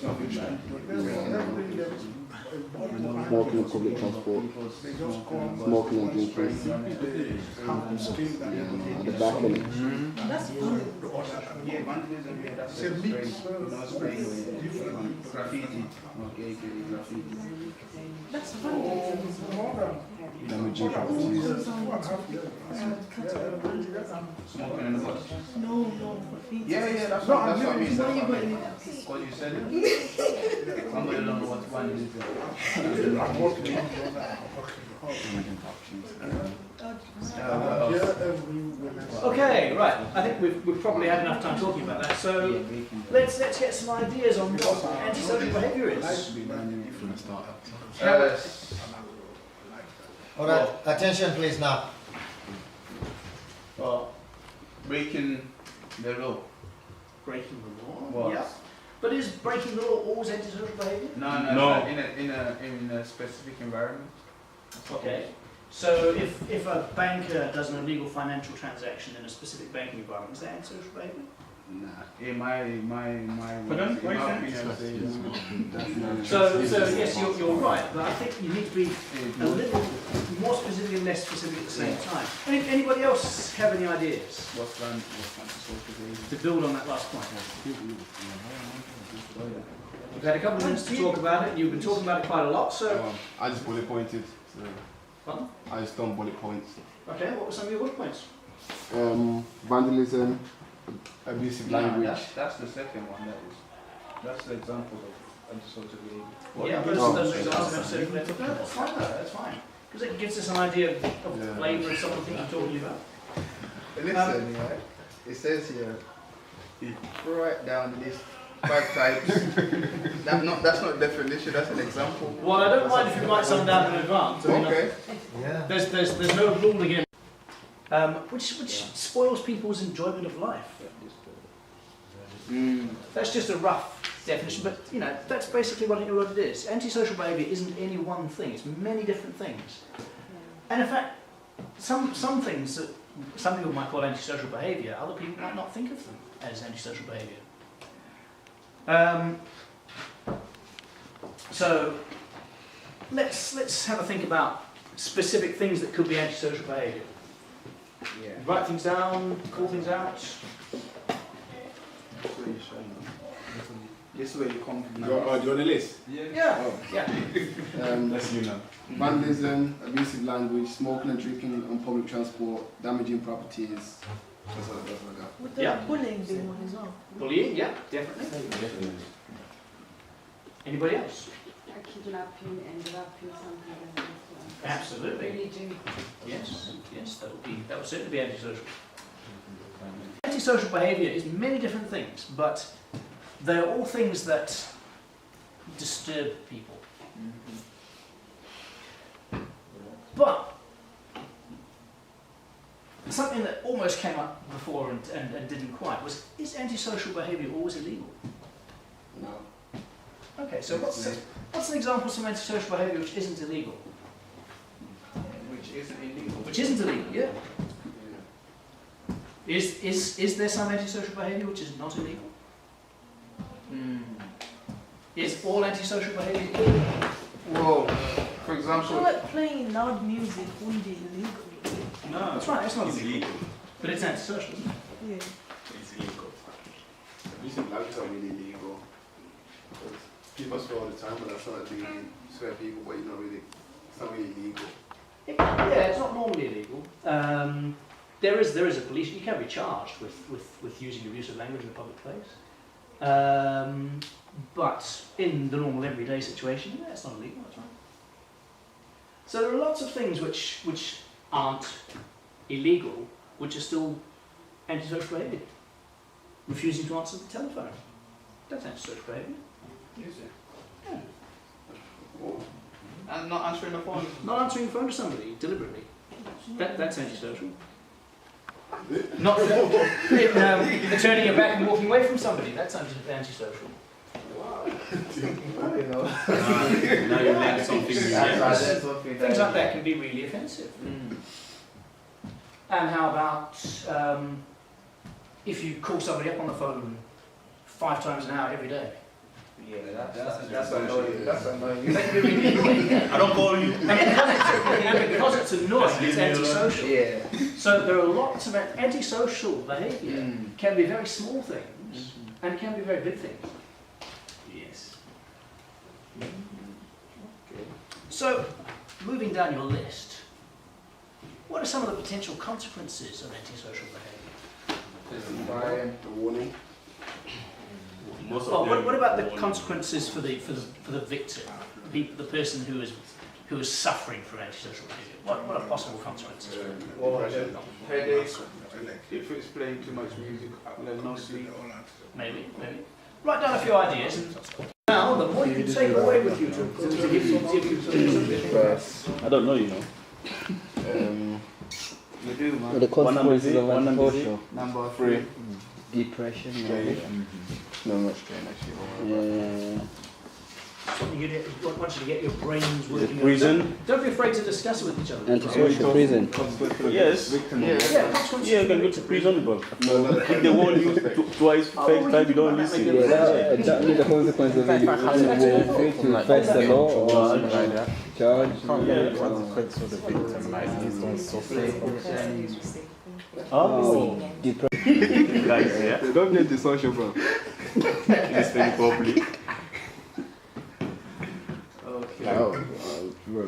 smoking on public transport, they just come, smoking and drinking, have to stay at the back of it. That's fun. Yeah, vandalism, yeah, that's It's a mix. different graffiti. Okay, graffiti. That's fun. Damaging properties. Smoking in the bus. No, graffiti. Yeah, that's No, what I mean. What are you putting in? What you said it. Somebody don't know what one is. I'm working on Okay, right. I think we've probably had enough time talking about that. So let's get some ideas on what antisocial behaviour is. All right, attention please now. Breaking the law. Breaking the law. What? Yeah. But is breaking the law always antisocial behaviour? No. In a specific environment. Okay. So if a banker does an illegal financial transaction in a specific banking environment, is that antisocial behaviour? Nah. In my Pardon? in my opinion, So yes, you're right, but I think you need to be a little more specific and less specific at the same time. Anybody else have any ideas what's antisocial behavior? to build on that last point? We've had a couple of minutes to talk about it, and you've been talking about it quite a lot, so... I just bullet pointed. So Pardon? I just done bullet points. Okay, what were some of your bullet points? Vandalism, abusive language. That's the second one. That's the example of antisocial behavior. Yeah, but those are examples of antisocial behaviour. No, that's fine, that's fine. Because it gives us an idea of the flavour of some of the things you're talking about. Listen, it says here, write down this 5 types. That's not definition, that's an example. Well, I don't mind if you write some down in advance. I mean, Okay. Yeah. There's no rule again. Which spoils people's enjoyment of life. That's just a rough definition, but you know, that's basically what it is. Antisocial behaviour isn't any one thing, it's many different things. And in fact, some things that some people might call antisocial behaviour, other people might not think of them as antisocial behaviour. So let's have a think about specific things that could be antisocial behaviour. Yeah. Write things down, call things out. This way you come from. Do you want a list? Yeah. Oh. Yeah. That's you now. Vandalism, abusive language, smoking and drinking on public transport, damaging properties. That's what I got. Would the Yeah. bullying be one as well? Bullying, yeah, definitely. Anybody else? Kidnapping and raping, something like that. Absolutely. Religion. Yes, that would certainly be antisocial. Antisocial behaviour is many different things, but they're all things that disturb people. But something that almost came up before and didn't quite was, is antisocial behaviour always illegal? No. Okay, so what's an example of some antisocial behaviour which isn't illegal? Which isn't illegal. Which isn't illegal, yeah. Is there some antisocial behaviour which is not illegal? Is all antisocial behaviour illegal? Well, for So example, like playing loud music wouldn't be illegal. No, that's right, it's not It's illegal. illegal. But it's antisocial, isn't it? Yeah. It's illegal. Abusive language are really illegal. Because people swear all the time, but that's not illegal. You swear at people, but you're not really, it's not really legal. Yeah, it's not normally illegal. There is a police. You can be charged with using abusive language in a public place. But in the normal everyday situation, yeah, it's not illegal. That's right. So there are lots of things which aren't illegal, which are still antisocial behaviour. Refusing to answer the telephone. That's antisocial behaviour. is it? Yeah. And not answering the phone. Not answering the phone to somebody deliberately. That's antisocial. Not turning your back and walking away from somebody. That's antisocial. Now you learn something new. Things like that can be really offensive. And how about if you call somebody up on the phone 5 times an hour every day? Yeah, that's annoying. That's annoying. That can be really annoying. I don't call you. And because it's annoying, it's antisocial. Yeah. So there are lots of antisocial behaviour. Can be very small things and it can be very big things. Yes. So, moving down your list, what are some of the potential consequences of antisocial behaviour? The warning. Most of Well, them what about the warn you. consequences for the victim, the person who is suffering from antisocial behaviour? What are possible consequences? Well, headache. If it's playing too much music, there's no sleep. Maybe. Write down a few ideas. And now, the more you can take away with you to give you something. I don't know, you know. You do, man. The consequences of One number antisocial. Number 3. Depression, maybe. No, not strain actually. Yeah. Something you want you to get your brains working. Prison. Don't be afraid to discuss it with each other. Antisocial prison. Yes. Yeah, consequences. Yeah, you can go to prison, but if they warn you twice, first time you don't listen. Yeah, that would be the consequence of it. You to face the law or something like that. Charge. Consequence for the victim, like he's going to suffer. Oh, Depression. guys, yeah. They don't need the social, bro. Listen properly.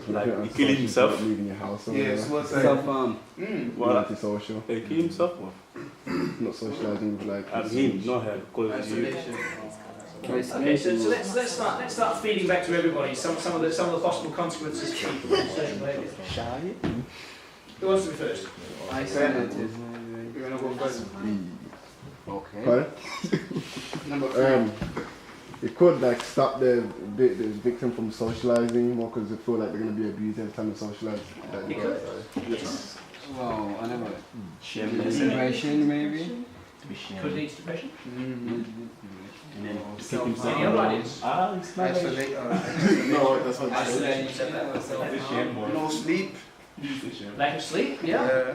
Like he killing himself. Leaving your house. Yes, what's that? Self-harm. Well, Antisocial. he kill himself. Well, Not socializing with like. and him, not her, because you. Okay, so let's start feeding back to everybody some of the possible consequences for antisocial behaviour. Who wants to be first? Isolation. You're gonna go first. Okay. Pardon? Number 3. It could like stop the victim from socializing more because they feel like they're gonna be abused every time they socialize. It could. Yes. Wow, I never. Shameless. Depression, maybe. Could lead to depression. And then to keep himself Any other ideas? It's not Isolate. No, that's what I said. You said that. No sleep. Lack of sleep. Yeah.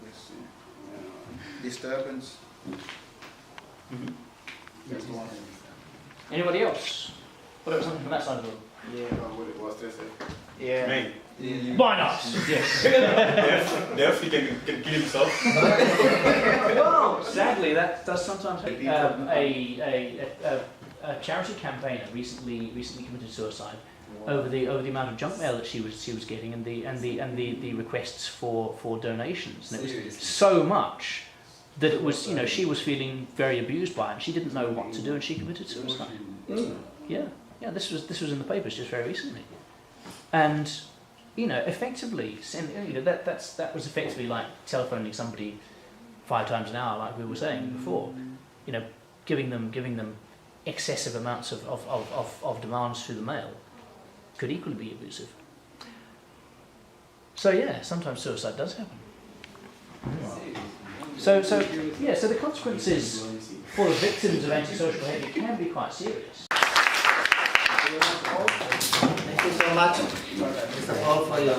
Let's see. Disturbance. That's one. Anybody else? What about something from that side of the room? What it was, they said. Yeah. Right. Why not? Yes. Deaf, he can kill himself. Well, sadly, that does sometimes happen. A charity campaigner recently committed suicide over the amount of junk mail that she was getting and the requests for donations. And it was so much that it was, she was feeling very abused by it. And she didn't know what to do, and she committed suicide. Yeah. This was in the papers just very recently, and effectively, that was effectively like telephoning somebody 5 times an hour, like we were saying before. Giving them excessive amounts of demands through the mail could equally be abusive. So yeah, sometimes suicide does happen. So the consequences for the victims of antisocial behaviour can be quite serious. Thank you so much, Mr. Paul, for your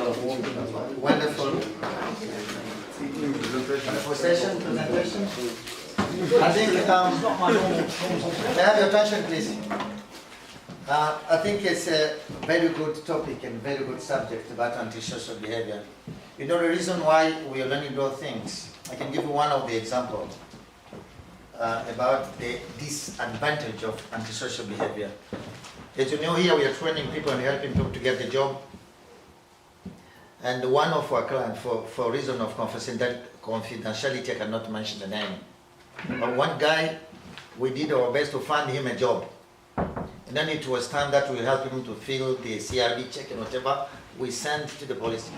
wonderful presentation. I think, may I have your attention, please? I think it's a very good topic and very good subject about antisocial behavior. The reason why we are learning those things, I can give you one of the examples about the disadvantage of antisocial behavior. As you know, here we are training people and helping people to get the job. And one of our clients, for reason of confidentiality, I cannot mention the name. But one guy, we did our best to find him a job. And then it was time that we helped him to fill the CRB check and whatever we sent to the police.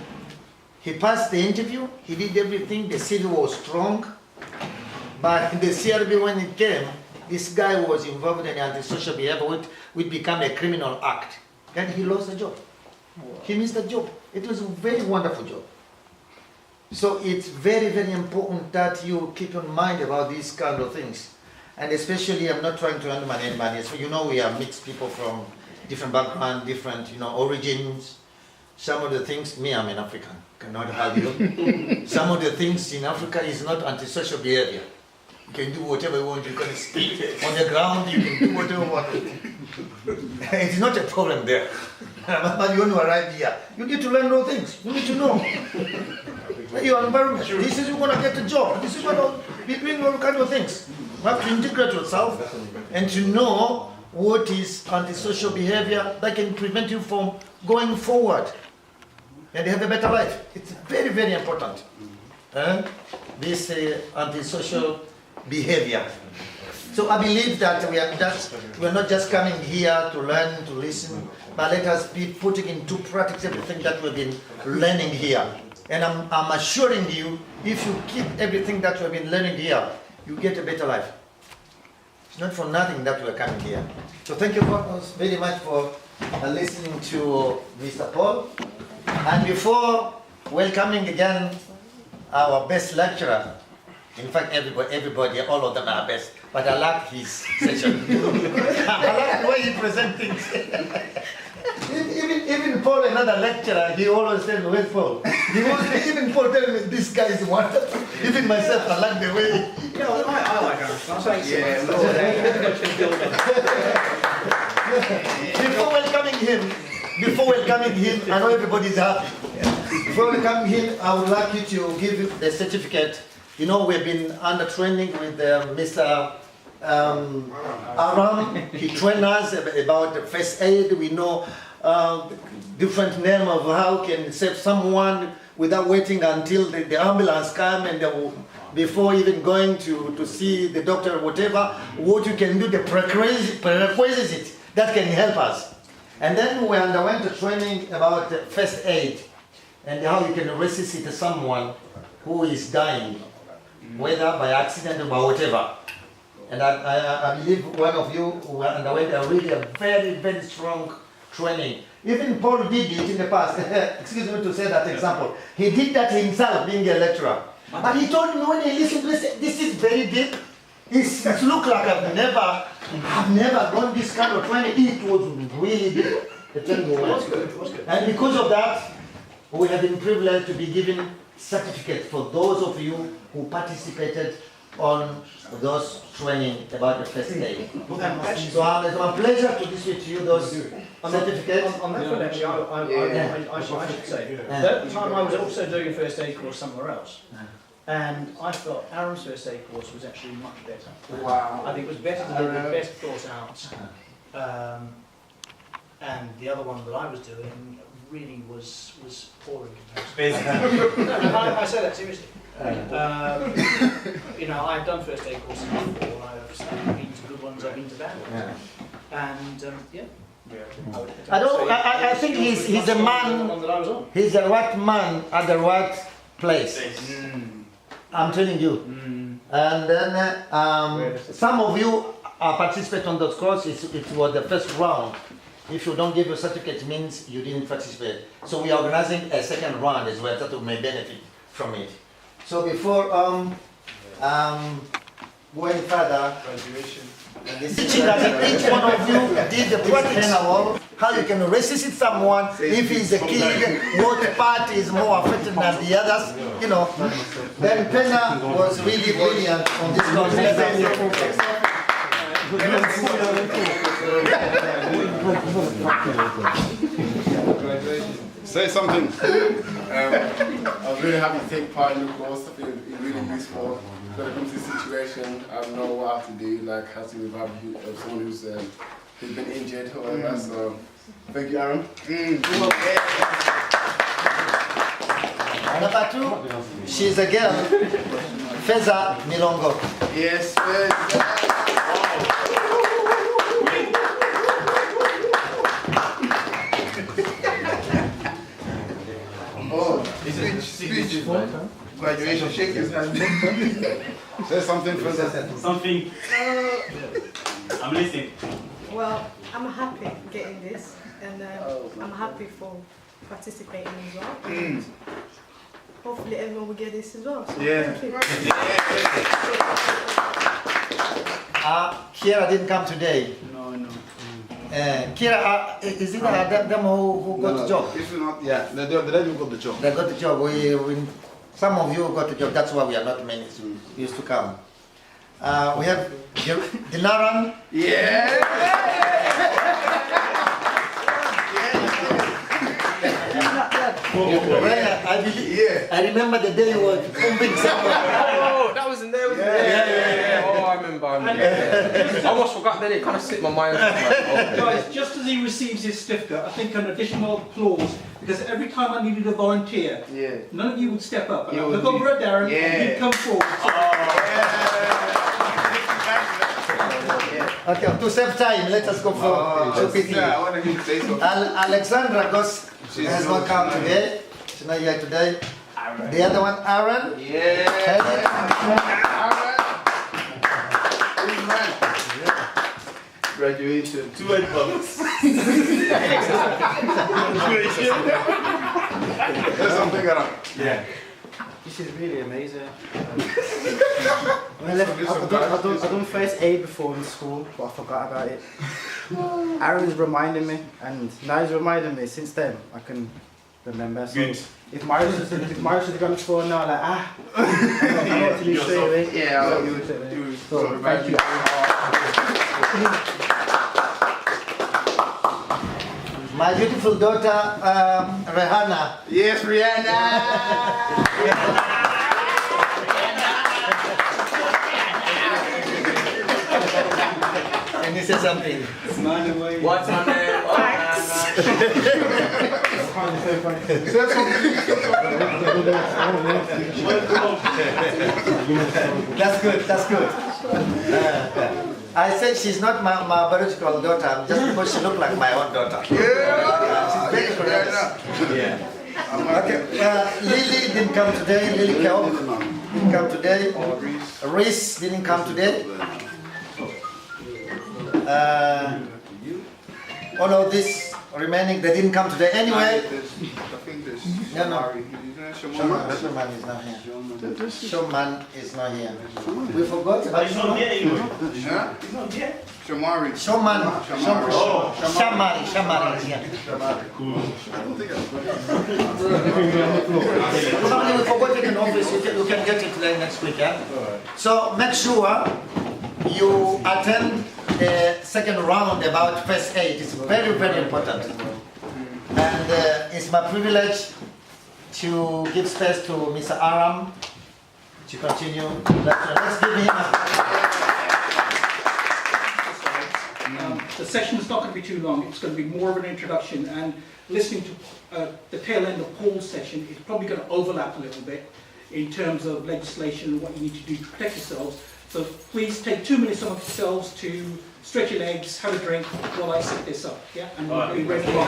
He passed the interview, he did everything, the CV was strong. But the CRB, when it came, this guy was involved in antisocial behavior, which became a criminal act. And he lost the job. He missed the job. It was a very wonderful job. So it's very, very important that you keep in mind about these kind of things. And especially, I'm not trying to undermine anybody. So we are mixed people from different backgrounds, different origins. Some of the things, I'm an African, cannot have you. Some of the things in Africa is not antisocial behavior. You can do whatever you want, you can speak on the ground, you can do whatever you want. It's not a problem there. But when you arrive here, you need to learn those things. You need to know your environment. This is you're going to get a job. This is going to be doing all kinds of things. You have to integrate yourself and to know what is antisocial behavior that can prevent you from going forward and have a better life. It's very, very important. This antisocial behavior. So I believe that we are not just coming here to learn, to listen, but let us be putting into practice everything that we've been learning here. And I'm assuring you, if you keep everything that you've been learning here, you get a better life. It's not for nothing that we are coming here. So thank you very much for listening to Mr. Paul. And before welcoming again our best lecturer, in fact, everybody, all of them are best, but I like his session. I like the way he presents things. Even Paul, another lecturer, he always says, where's Paul? Even Paul telling me, this guy is wonderful. Even myself, I like the way. I like him. Before welcoming him, I know everybody's happy. Before welcoming him, I would like you to give the certificate. We've been under training with Mr. Aram. He trained us about the first aid. We know different name of how can save someone without waiting until the ambulance come and before even going to see the doctor or whatever, what you can do, the prerequisites that can help us. And then we underwent a training about first aid and how you can resuscitate someone who is dying, whether by accident or by whatever. And I believe one of you who underwent a very, very strong training. Even Paul did it in the past. Excuse me to say that example. He did that himself, being a lecturer. But he told me when he listened to this, this is very deep. It looked like I've never gone this kind of training. It was really deep. The training was good. And because of that, we have been privileged to be given certificates for those of you who participated on those training about the first aid. So it's a pleasure to distribute to you those certificates. On that front, actually, I should say, at the time I was also doing a first aid course somewhere else. And I thought Aaron's first aid course was actually much better. Wow. I think it was better than the best thought out. And the other one that I was doing really was poor in comparison. I say that seriously. You know, I've done first aid courses before. I've been to good ones, I've been to bad ones. And I think he's the man. He's the right man at the right place. I'm telling you. And then some of you participate on those courses. It was the first round. If you don't give your certificate, it means you didn't participate. So we are organizing a second round as well, that you may benefit from it. So before going further, graduation. Teaching that each one of you did the practice how you can resuscitate someone if he's a kid, what part is more affected than the others, you know. Then Pena was really brilliant on this concept. Say something. I was really happy to take part in the course. I feel it's really useful. When it comes to the situation, I know what I have to do, like how to revive someone who's been injured or whatever. So, thank you, Aaron. Number 2, she's a girl, Feza Milongo. Yes, Feza. Oh, speech. Graduation, shake his hand. Say something, Feza. Something. I'm listening. Well, I'm happy getting this, and I'm happy for participating as well. And hopefully everyone will get this as well. So thank you. Kira didn't come today. No. Kira, is it them who got the job? If not, yeah, they didn't got the job. They got the job. Some of you got the job. That's why we are not many used to come. We have Dinaran. Yeah. I remember the day you were pumping someone. Oh, that was in there, wasn't it? Yeah. Oh, I remember. I almost forgot then, it kind of slipped my mind. Guys, just as he receives his certificate, I think an additional applause, because every time I needed a volunteer, none of you would step up. And I'd look over at Darren, and he'd come forward. Okay, to save time, let us go for quickly. I want to hear you say something. Alexandra has not come today. She's not here today. Aaron. The other one, Aaron. Yeah. Graduation. 2 8 bucks. There's something around. Yeah. This is really amazing. I've done first aid before in school, but I forgot about it. Aaron's reminding me, and now he's reminding me. Since then, I can remember. So Good. if Marius was going to phone now, like I know what to do straight away. Yeah, I'll do it. So thank you. My beautiful daughter, Rihanna. Yes, Rihanna. Can you say something? What's my name? That's good, that's good. I said she's not my biological daughter just because she looks like my own daughter. She's very correct. Okay, Lily didn't come today. Lily Keok didn't come today. Reese didn't come today. All of this remaining, they didn't come today anyway. I think there's Shamari. Showman is not here. Showman is not here. We forgot about He's not here anyway. Yeah? He's not here. Shamari. Showman. Oh, Shamari is here. Somebody we forgot it in office, you can get it there next week, yeah? So make sure you attend the second round about first aid. It's very, very important. And it's my privilege to give space to Mr. Aram to continue. Let's give him The session is not going to be too long. It's going to be more of an introduction, and listening to the tail end of Paul's session is probably going to overlap a little bit in terms of legislation and what you need to do to protect yourselves. So please take 2 minutes of yourselves to stretch your legs, have a drink while I set this up. Yeah, and we'll be ready to go.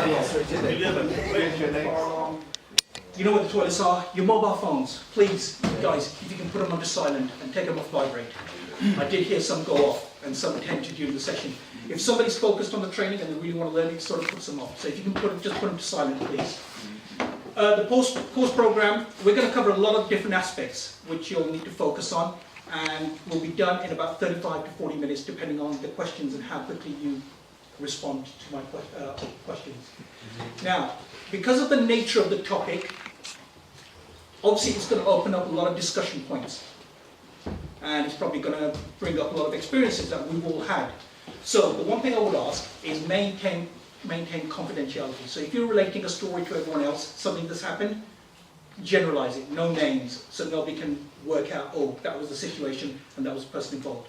You know what the toilets are? Your mobile phones. Please, guys, if you can put them under silent and take them off vibrate. I did hear some go off and some attempted during the session. If somebody's focused on the training and they really want to learn it, it sort of puts them off. So if you can just put them to silent, please. The course program, we're going to cover a lot of different aspects which you'll need to focus on, and will be done in about 35 to 40 minutes depending on the questions and how quickly you respond to my questions. Now, because of the nature of the topic, obviously it's going to open up a lot of discussion points, and it's probably going to bring up a lot of experiences that we've all had. So the one thing I would ask is maintain confidentiality. So if you're relating a story to everyone else, something that's happened, generalize it, no names, so nobody can work out, oh, that was the situation and that was the person involved.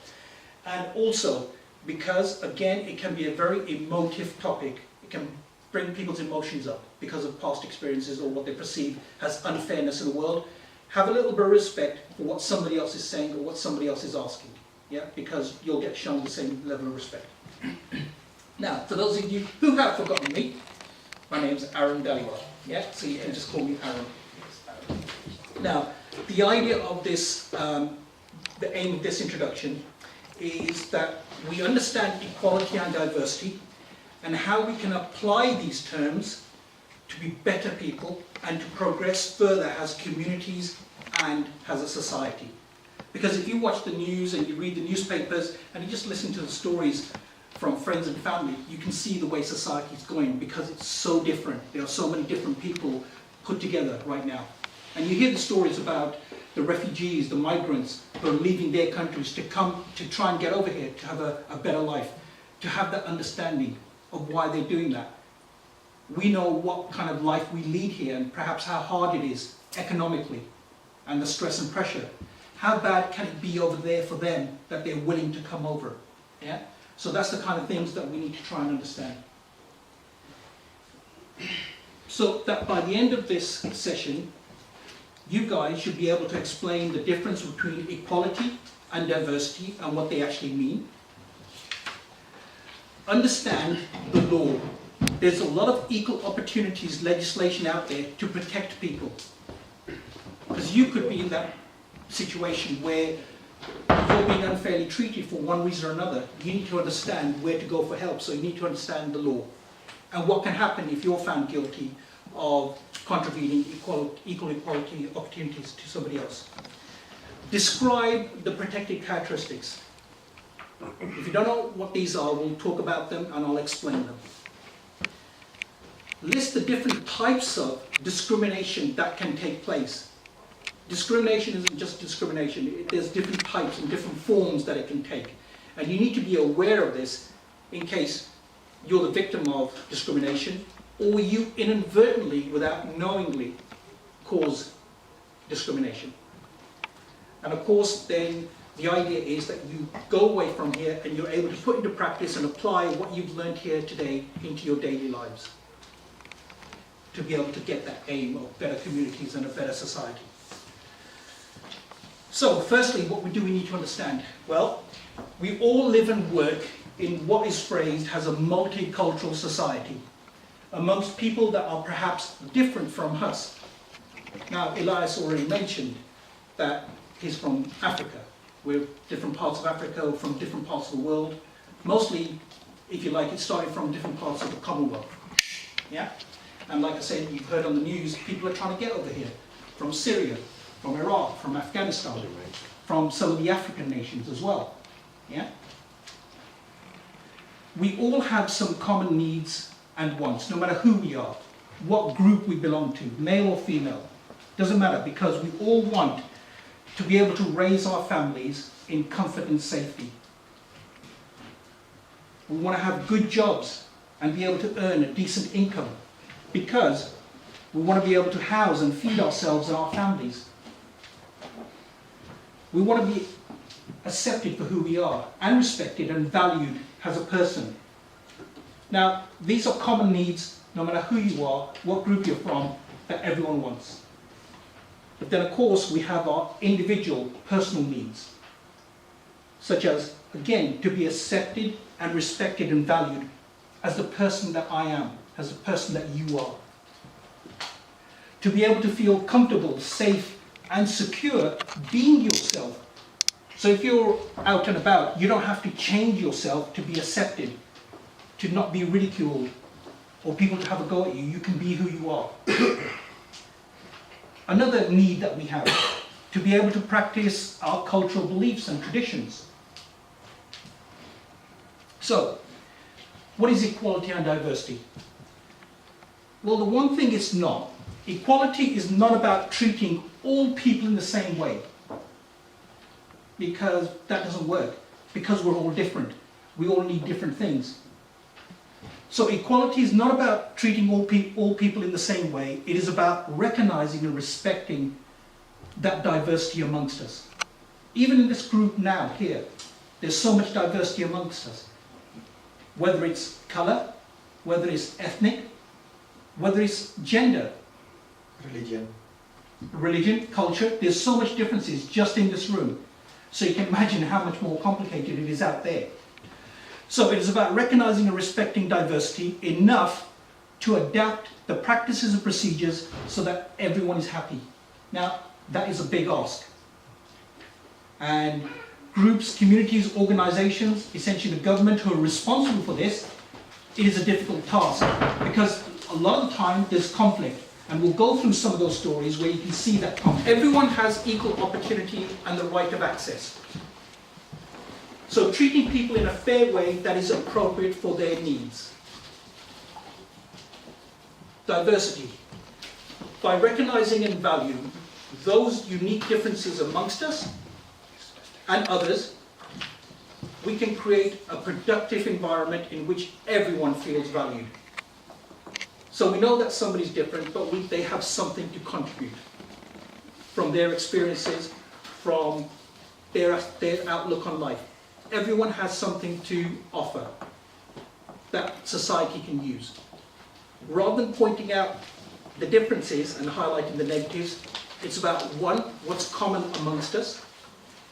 And also, because again, it can be a very emotive topic, it can bring people's emotions up because of past experiences or what they perceive as unfairness in the world. Have a little bit of respect for what somebody else is saying or what somebody else is asking, yeah, because you'll get shown the same level of respect. Now, for those of you who have forgotten me, my name's Aaron Daliwal, yeah, so you can just call me Aaron. Now, the idea of this, the aim of this introduction is that we understand equality and diversity and how we can apply these terms to be better people and to progress further as communities and as a society. Because if you watch the news and you read the newspapers and you just listen to the stories from friends and family, you can see the way society is going because it's so different. There are so many different people put together right now. And you hear the stories about the refugees, the migrants who are leaving their countries to come to try and get over here to have a better life, to have that understanding of why they're doing that. We know what kind of life we lead here and perhaps how hard it is economically and the stress and pressure. How bad can it be over there for them that they're willing to come over? Yeah? So that's the kind of things that we need to try and understand. So that by the end of this session, you guys should be able to explain the difference between equality and diversity and what they actually mean. Understand the law. There's a lot of equal opportunities legislation out there to protect people. Because you could be in that situation where you're being unfairly treated for one reason or another. You need to understand where to go for help, so you need to understand the law. And what can happen if you're found guilty of contravening equal equality opportunities to somebody else. Describe the protected characteristics. If you don't know what these are, we'll talk about them and I'll explain them. List the different types of discrimination that can take place. Discrimination isn't just discrimination. There's different types and different forms that it can take. And you need to be aware of this in case you're the victim of discrimination or you inadvertently, without knowingly, cause discrimination. And of course, then the idea is that you go away from here and you're able to put into practice and apply what you've learned here today into your daily lives to be able to get that aim of better communities and a better society. So, firstly, what we need to understand? Well, we all live and work in what is phrased as a multicultural society, amongst people that are perhaps different from us. Now, Elias already mentioned that he's from Africa. We're different parts of Africa, from different parts of the world. Mostly, if you like, it started from different parts of the Commonwealth. Yeah? And like I said, you've heard on the news, people are trying to get over here from Syria, from Iraq, from Afghanistan, from some of the African nations as well. Yeah? We all have some common needs and wants, no matter who we are, what group we belong to, male or female. Doesn't matter, because we all want to be able to raise our families in comfort and safety. We want to have good jobs and be able to earn a decent income, because we want to be able to house and feed ourselves and our families. We want to be accepted for who we are and respected and valued as a person. Now, these are common needs, no matter who you are, what group you're from, that everyone wants. But then, of course, we have our individual personal needs, such as, again, to be accepted and respected and valued as the person that I am, as the person that you are. To be able to feel comfortable, safe, and secure being yourself. So if you're out and about, you don't have to change yourself to be accepted, to not be ridiculed, or people to have a go at you. You can be who you are. Another need that we have, to be able to practice our cultural beliefs and traditions. So, what is equality and diversity? Well, the one thing it's not. Equality is not about treating all people in the same way, because that doesn't work, because we're all different. We all need different things. So equality is not about treating all people in the same way. It is about recognizing and respecting that diversity amongst us. Even in this group now, here, there's so much diversity amongst us. Whether it's color, whether it's ethnic, whether it's gender, religion, culture, there's so much differences just in this room. So you can imagine how much more complicated it is out there. So it is about recognizing and respecting diversity enough to adapt the practices and procedures so that everyone is happy. Now, that is a big ask. And groups, communities, organizations, essentially the government who are responsible for this, it is a difficult task, because a lot of the time there's conflict. And we'll go through some of those stories where you can see that conflict. Everyone has equal opportunity and the right of access. So treating people in a fair way that is appropriate for their needs. Diversity. By recognizing and valuing those unique differences amongst us and others, we can create a productive environment in which everyone feels valued. So we know that somebody's different, but they have something to contribute from their experiences, from their outlook on life. Everyone has something to offer that society can use. Rather than pointing out the differences and highlighting the negatives, it's about one, what's common amongst us,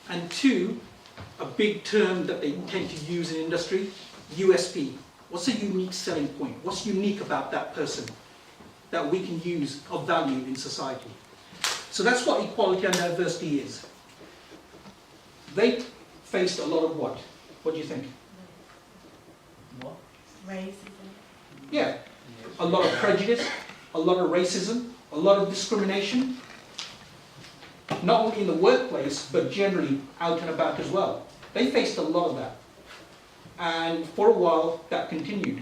and two, a big term that they tend to use in industry, USP. What's a unique selling point? What's unique about that person that we can use of value in society? So that's what equality and diversity is. They faced a lot of what? What do you think? What? Racism. Yeah. A lot of prejudice, a lot of racism, a lot of discrimination. Not only in the workplace, but generally out and about as well. They faced a lot of that. And for a while, that continued.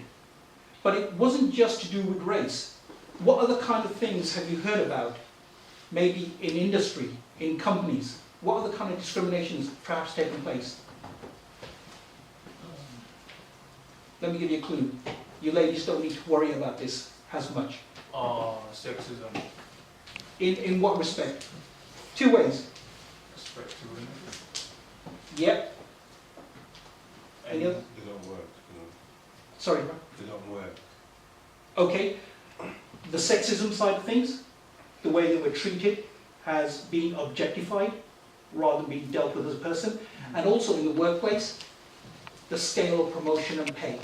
But it wasn't just to do with race. What other kind of things have you heard about? Maybe in industry, in companies. What other kind of discriminations perhaps taken place? Let me give you a clue. You ladies don't need to worry about this as much. Sexism. In what respect? Two ways. Respect to women. Yep. They don't work. Sorry? They don't work. Okay. The sexism side of things, the way they were treated as being objectified rather than being dealt with as a person, and also in the workplace, the scale of promotion and pay.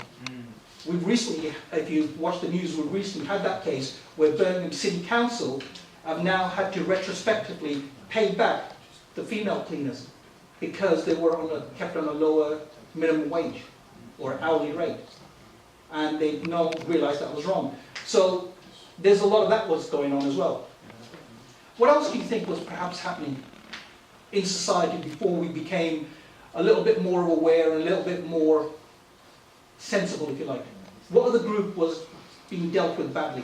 We've recently, if you've watched the news, we've recently had that case where Birmingham City Council have now had to retrospectively pay back the female cleaners because they were kept on a lower minimum wage or hourly rate. And they now realised that was wrong. So there's a lot of that was going on as well. What else do you think was perhaps happening in society before we became a little bit more aware and a little bit more sensible, if you like? What other group was being dealt with badly?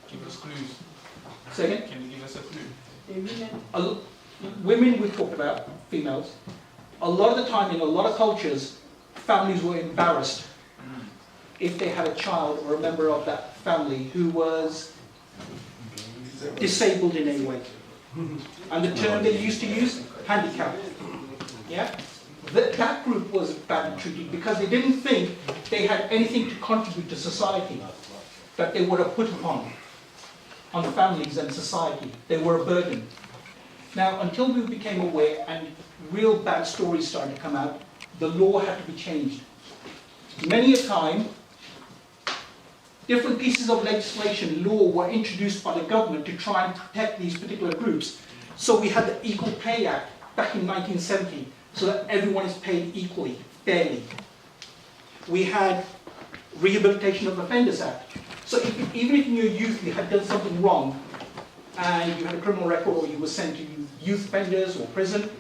Give us clues. Say again? Can you give us a clue? Women we've talked about, females. A lot of the time in a lot of cultures, families were embarrassed if they had a child or a member of that family who was disabled in any way. And the term they used to use, handicapped. Yeah? That group was badly treated because they didn't think they had anything to contribute to society that they would have put upon on families and society. They were a burden. Now, until we became aware and real bad stories started to come out, the law had to be changed. Many a time, different pieces of legislation, law, were introduced by the government to try and protect these particular groups. So we had the Equal Pay Act back in 1970, so that everyone is paid equally, fairly. We had Rehabilitation of Offenders Act. So even if in your youth you had done something wrong, and you had a criminal record or you were sent to youth offenders or prison,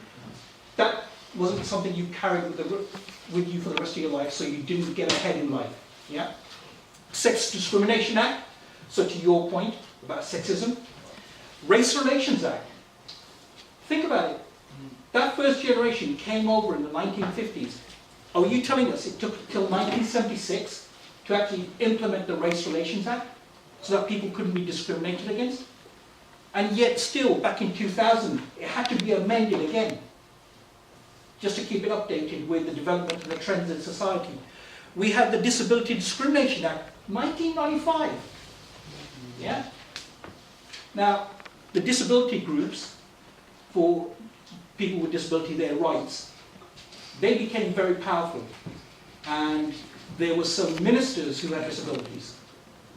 that wasn't something you carried with you for the rest of your life, so you didn't get ahead in life. Yeah? Sex Discrimination Act, so to your point about sexism. Race Relations Act. Think about it. That first generation came over in the 1950s. Are you telling us it took till 1976 to actually implement the Race Relations Act so that people couldn't be discriminated against? And yet still, back in 2000, it had to be amended again, just to keep it updated with the development and the trends in society. We have the Disability Discrimination Act, 1995. Yeah? Now, the disability groups, for people with disability, their rights, they became very powerful. And there were some ministers who had disabilities.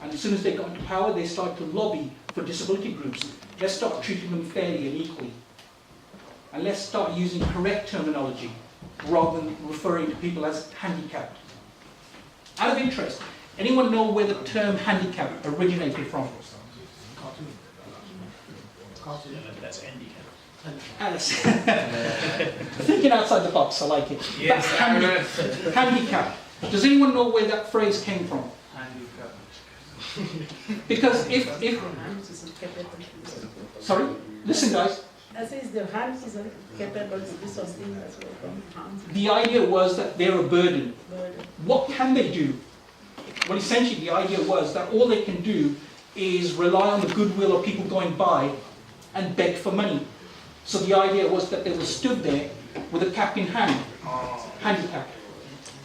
And as soon as they got into power, they started to lobby for disability groups. Let's start treating them fairly and equally. And let's start using correct terminology rather than referring to people as handicapped. Out of interest, anyone know where the term handicap originated from? That's handicap. Alice. Thinking outside the box, I like it. Yes, handicap. Does anyone know where that phrase came from? Because if sorry, listen guys. The idea was that they're a burden. What can they do? Well, essentially the idea was that all they can do is rely on the goodwill of people going by and beg for money. So the idea was that they were stood there with a cap in hand, handicapped.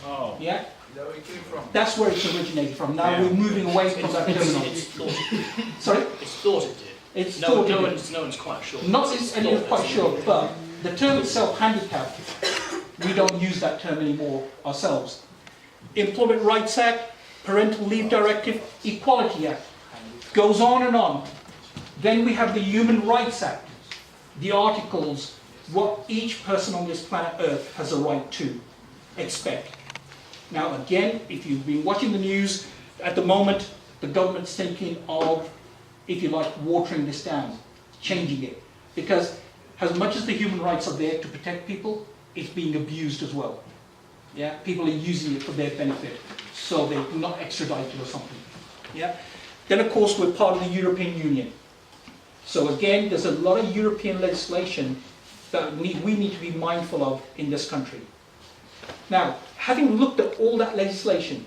Oh. Yeah? Is that where it came from? That's where it's originated from. Now we're moving away from that terminology. Sorry? It's thought it did. It's no, thought no, it one's, no one's quite sure. Not anyone's quite sure, but the term itself, handicap, we don't use that term anymore ourselves. Employment Rights Act, Parental Leave Directive, Equality Act, goes on and on. Then we have the Human Rights Act, the articles, what each person on this planet Earth has a right to expect. Now again, if you've been watching the news, at the moment, the government's thinking of, if you like, watering this down, changing it. Because as much as the human rights are there to protect people, it's being abused as well. Yeah, people are using it for their benefit, so they're not extradited or something. Yeah. Then of course we're part of the European Union. So again, there's a lot of European legislation that we need to be mindful of in this country. Now, having looked at all that legislation,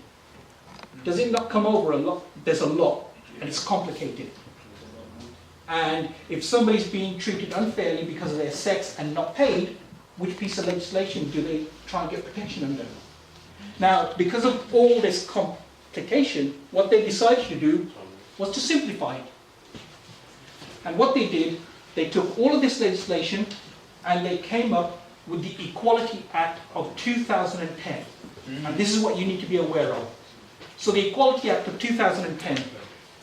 does it not come over a lot? There's a lot, and it's complicated. And if somebody's being treated unfairly because of their sex and not paid, which piece of legislation do they try and get protection under? Now, because of all this complication, what they decided to do was to simplify it. And what they did, they took all of this legislation and they came up with the Equality Act of 2010. And this is what you need to be aware of. So the Equality Act of 2010.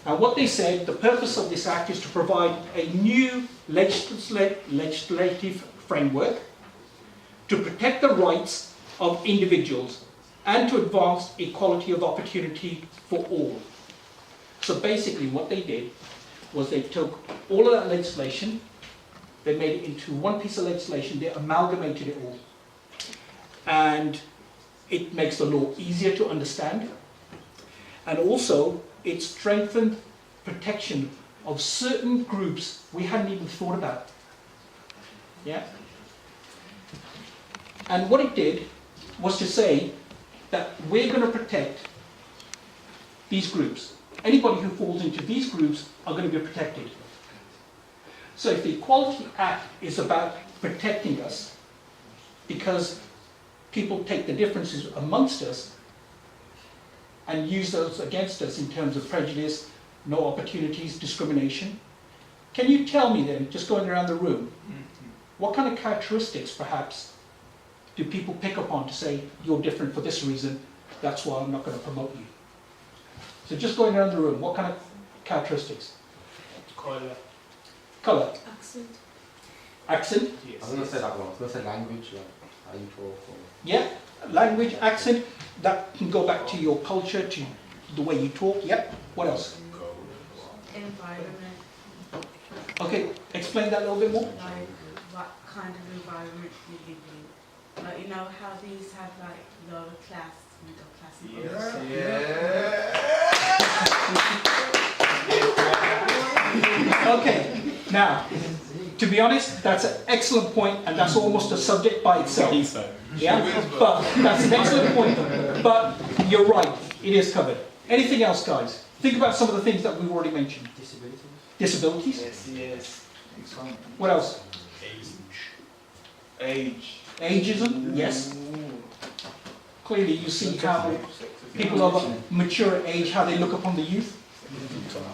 And what they said, the purpose of this act is to provide a new legislative framework to protect the rights of individuals and to advance equality of opportunity for all. So basically what they did was they took all of that legislation, they made it into one piece of legislation, they amalgamated it all. And it makes the law easier to understand. And also, it strengthened protection of certain groups we hadn't even thought about. Yeah? And what it did was to say that we're going to protect these groups. Anybody who falls into these groups are going to be protected. So if the Equality Act is about protecting us, because people take the differences amongst us and use those against us in terms of prejudice, no opportunities, discrimination, can you tell me then, just going around the room, what kind of characteristics perhaps do people pick up on to say, you're different for this reason, that's why I'm not going to promote you? So just going around the room, what kind of characteristics? Colour. Accent. Accent? Yes. I was going to say that one. I was going to say language, like how you talk. Or... Yeah, language, accent, that can go back to your culture, to the way you talk. Yep. What else? Environment. Okay, explain that a little bit more. Like, what kind of environment you live in. Like, you know how these have like lower class, middle class. Okay, now, to be honest, that's an excellent point, and that's almost a subject by itself. Yeah, but that's an excellent point. But you're right, it is covered. Anything else, guys? Think about some of the things that we've already mentioned. Disabilities. Disabilities? Yes. What else? Age. Ageism? Yes. Clearly, you see how people of a mature age, how they look upon the youth,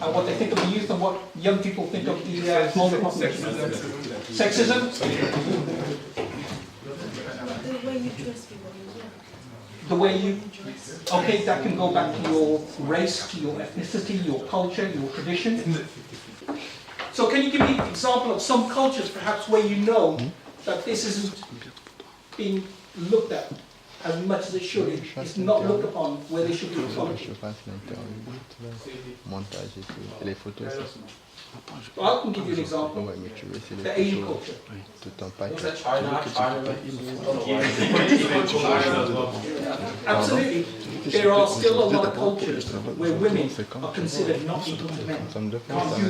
and what they think of the youth, and what young people think of the older population. Sexism? The way you dress people as well. The way you... Okay, that can go back to your race, to your ethnicity, your culture, your tradition. So can you give me an example of some cultures, perhaps, where you know that this isn't being looked at as much as it should? It's not looked upon where they should be equality. Well, I can give you an example. The Asian culture. Absolutely. There are still a lot of cultures where women are considered not equal to men. Can't do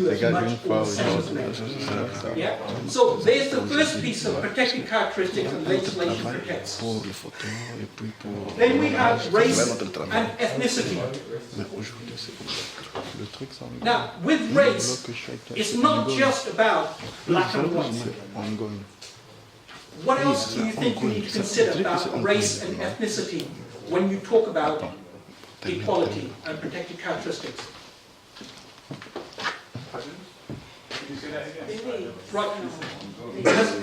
as much or the same as men. Yeah? So there's the first piece of protected characteristics that legislation protects. Then we have race and ethnicity. Now, with race, it's not just about black and white. What else do you think you need to consider about race and ethnicity when you talk about equality and protected characteristics? Right.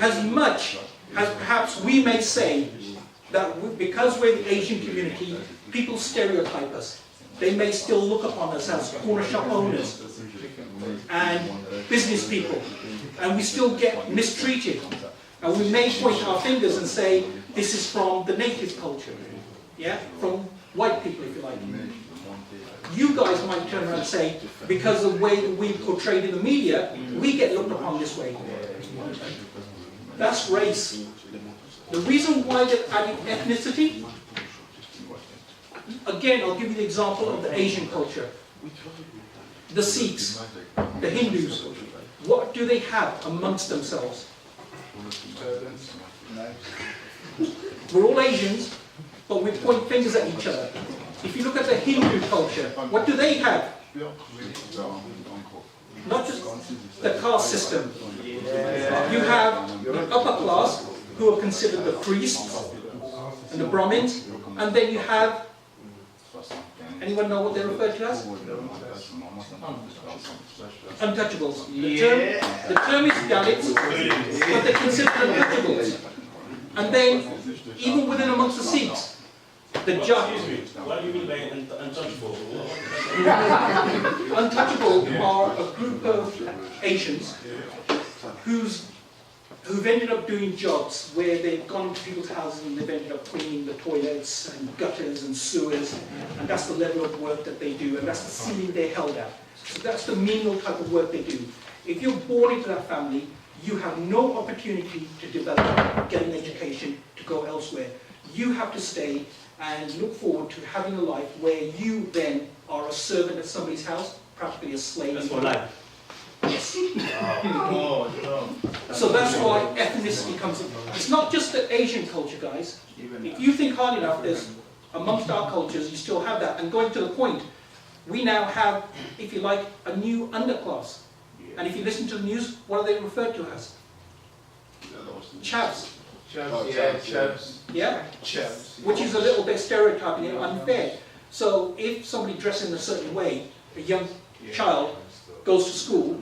As much as perhaps we may say that because we're the Asian community, people stereotype us. They may still look upon us as corner shop owners and business people, and we still get mistreated. And we may point our fingers and say, this is from the native culture, yeah, from white people, if you like. You guys might turn around and say, because of the way that we portrayed in the media, we get looked upon this way. That's race. The reason why they've added ethnicity, again, I'll give you the example of the Asian culture. The Sikhs, the Hindus, what do they have amongst themselves? We're all Asians, but we point fingers at each other. If you look at the Hindu culture, what do they have? Not just the caste system. You have the upper class, who are considered the priests and the Brahmins, and then you have, anyone know what they're referred to as? Untouchables. The term is Dalits, but they're considered untouchables. And then, even within amongst the Sikhs, the Jat. What do you mean by untouchable? Untouchable are a group of Asians whose who've ended up doing jobs where they've gone into people's houses and they've ended up cleaning the toilets and gutters and sewers, and that's the level of work that they do, and that's the ceiling they're held at. So that's the menial type of work they do. If you're born into that family, you have no opportunity to develop, get an education, to go elsewhere. You have to stay and look forward to having a life where you then are a servant at somebody's house, practically a slave. That's for life. Yes. So that's why ethnicity comes in. It's not just the Asian culture, guys. If you think hard enough, there's amongst our cultures, you still have that. And going to the point, we now have, if you like, a new underclass. And if you listen to the news, what are they referred to as? Chavs. Chavs. Yeah? Chavs. Which is a little bit stereotyping and unfair. So if somebody dresses in a certain way, a young child goes to school,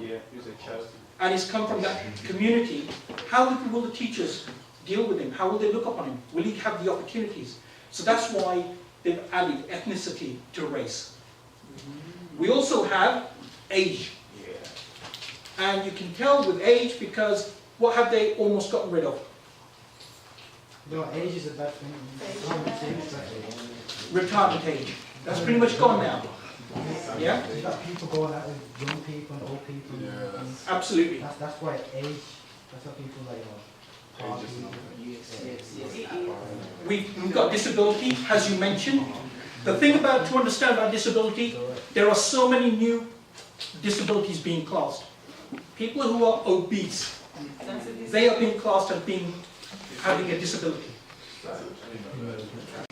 and he's come from that community, how will the teachers deal with him? How will they look upon him? Will he have the opportunities? So that's why they've added ethnicity to race. We also have age. And you can tell with age because what have they almost gotten rid of? No, age is a bad thing. Retirement age. That's pretty much gone now. Yeah? You've got people going out with young people and old people. Yes. Absolutely. That's why age, that's what people like, We've got disability, as you mentioned. The thing about, to understand about disability, there are so many new disabilities being classed. People who are obese, they are being classed as having a disability.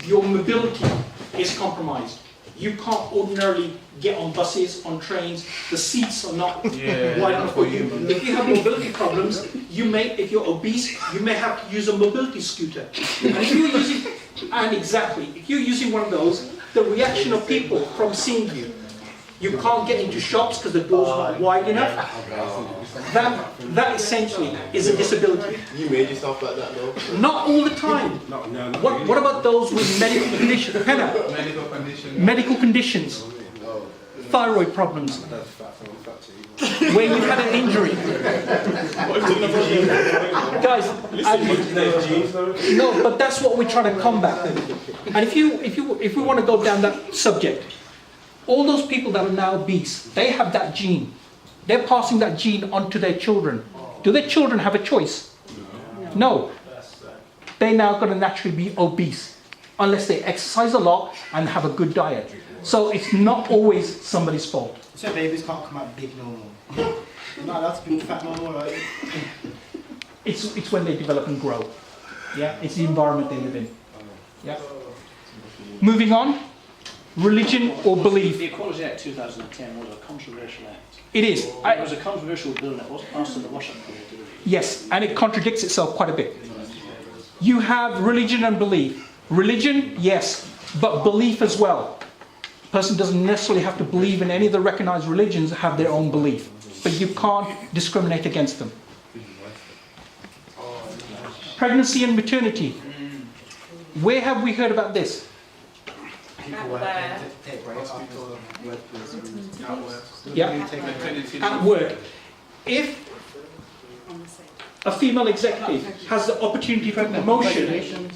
Your mobility is compromised. You can't ordinarily get on buses, on trains. The seats are not wide enough for you. If you have mobility problems, you may, if you're obese, you may have to use a mobility scooter. And if you're using, if you're using one of those, the reaction of people from seeing you can't get into shops because the door's not wide enough. That essentially is a disability. You made yourself like that though? Not all the time. What about those with medical conditions? Medical conditions. Thyroid problems. Where you've had an injury. Guys, no, but that's what we're trying to combat. And if we want to go down that subject, all those people that are now obese, they have that gene. They're passing that gene on to their children. Do their children have a choice? No. They're now going to naturally be obese unless they exercise a lot and have a good diet. So it's not always somebody's fault. So babies can't come out big no more. They're not allowed to be fat no more, right? It's when they develop and grow. Yeah, it's the environment they live in. Yeah. Moving on. Religion or belief. The Equality Act 2010 was a controversial act. It is. It was a controversial bill that was passed in the wash-up period. Yes, and it contradicts itself quite a bit. You have religion and belief. Religion, yes, but belief as well. A person doesn't necessarily have to believe in any of the recognized religions, have their own belief. But you can't discriminate against them. Pregnancy and maternity. Where have we heard about this? Yeah, at work. If a female executive has the opportunity for promotion,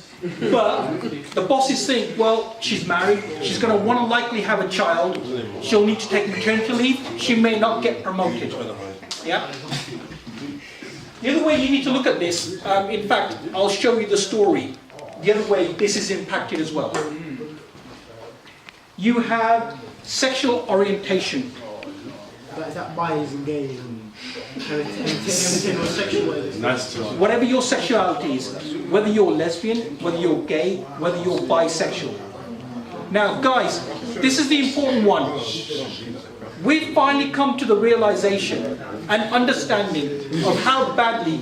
but the bosses think, well, she's married, she's going to want to likely have a child, she'll need to take maternity leave, she may not get promoted. Yeah. The other way you need to look at this, in fact, I'll show you the story. The other way this is impacted as well. You have sexual orientation. Is that bias and gays and whatever your sexuality is, whether you're lesbian, whether you're gay, whether you're bisexual. Now, guys, this is the important one. We've finally come to the realization and understanding of how badly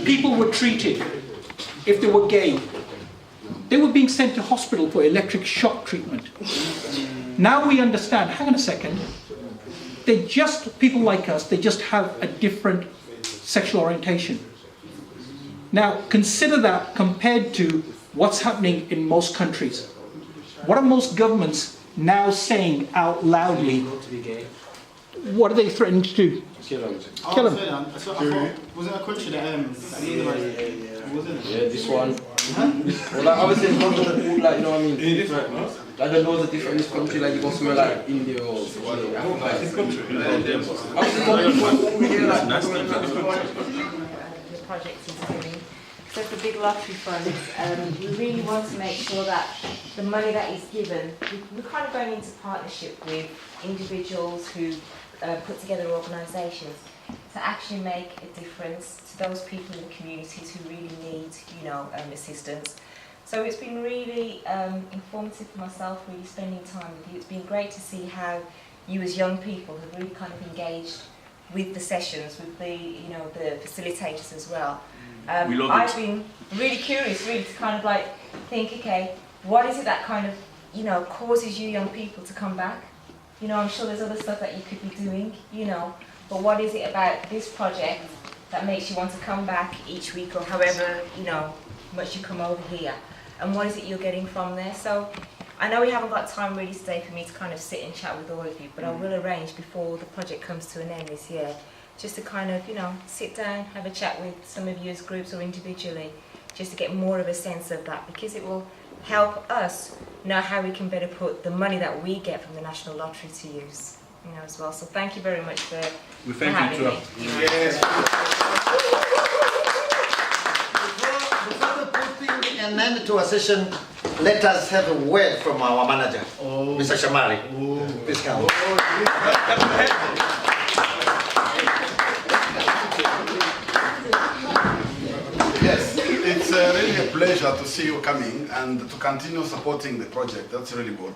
people were treated if they were gay. They were being sent to hospital for electric shock treatment. Now we understand, hang on a second, they're just people like us, they just have a different sexual orientation. Now consider that compared to what's happening in most countries. What are most governments now saying out loudly? what are they threatening to do? Kill him. Kill him. I thought, wasn't a country that wasn't it? Yeah, this one. Well, like, obviously, it's not the like, you know what I mean? Like, there are loads of different in this country, like, you go somewhere like India or something. This country. The project is doing. So it's a big lottery fund. We really want to make sure that the money that is given, we're kind of going into partnership with individuals who put together organisations to actually make a difference to those people in the communities who really need, assistance. So it's been really informative for myself, really spending time with you. It's been great to see how you as young people have really kind of engaged with the sessions, with the facilitators as well. I've been really curious, really, to kind of like think, okay, what is it that kind of, causes you young people to come back? I'm sure there's other stuff that you could be doing, but what is it about this project that makes you want to come back each week or however, much you come over here? And what is it you're getting from there? So I know we haven't got time really today for me to kind of sit and chat with all of you, but I will arrange before the project comes to an end this year, just to kind of, sit down, have a chat with some of you as groups or individually, just to get more of a sense of that, because it will help us know how we can better put the money that we get from the National Lottery to use, as well. So thank you very much for having me. Yes. Before we put an end to a session, let us have a word from our manager, Mr. Shamari. Please come. Yes, it's really a pleasure to see you coming and to continue supporting the project. That's really good.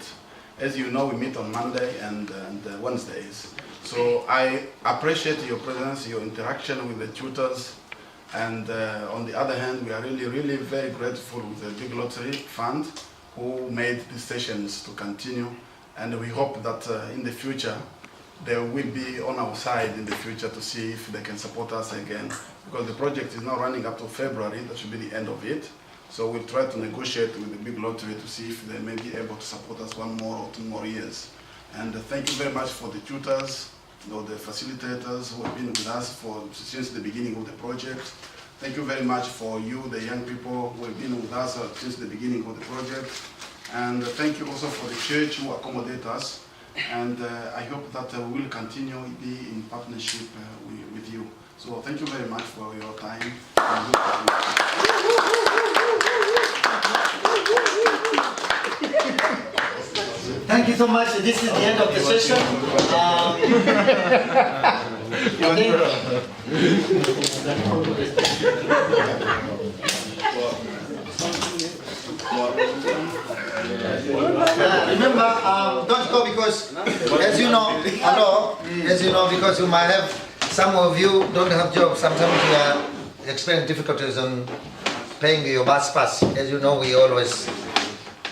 As you know, we meet on Monday and Wednesdays. So I appreciate your presence, your interaction with the tutors. And on the other hand, we are really very grateful with the Big Lottery Fund who made these sessions to continue. And we hope that in the future, they will be on our side in the future to see if they can support us again. Because the project is now running up to February, that should be the end of it. So we'll try to negotiate with the Big Lottery to see if they may be able to support us 1 more or 2 more years. And thank you very much for the tutors, the facilitators who have been with us since the beginning of the project. Thank you very much for you, the young people who have been with us since the beginning of the project. And thank you also for the church who accommodate us. And I hope that we will continue to be in partnership with you. So thank you very much for your time. Thank you so much. This is the end of the session. Remember, don't go because, as you know, because you might have, some of you don't have jobs. Sometimes you are experiencing difficulties on paying your bus pass. As you know, we always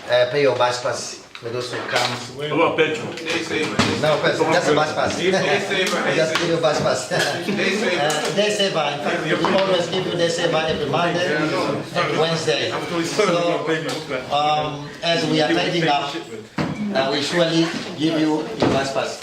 pay your bus pass. For those who come. What about petrol? No, just a bus pass. Just give you a bus pass. Day saver. In fact, we always give you day saver every Monday and Wednesday. So, as we are tidying up, we surely give you your bus pass.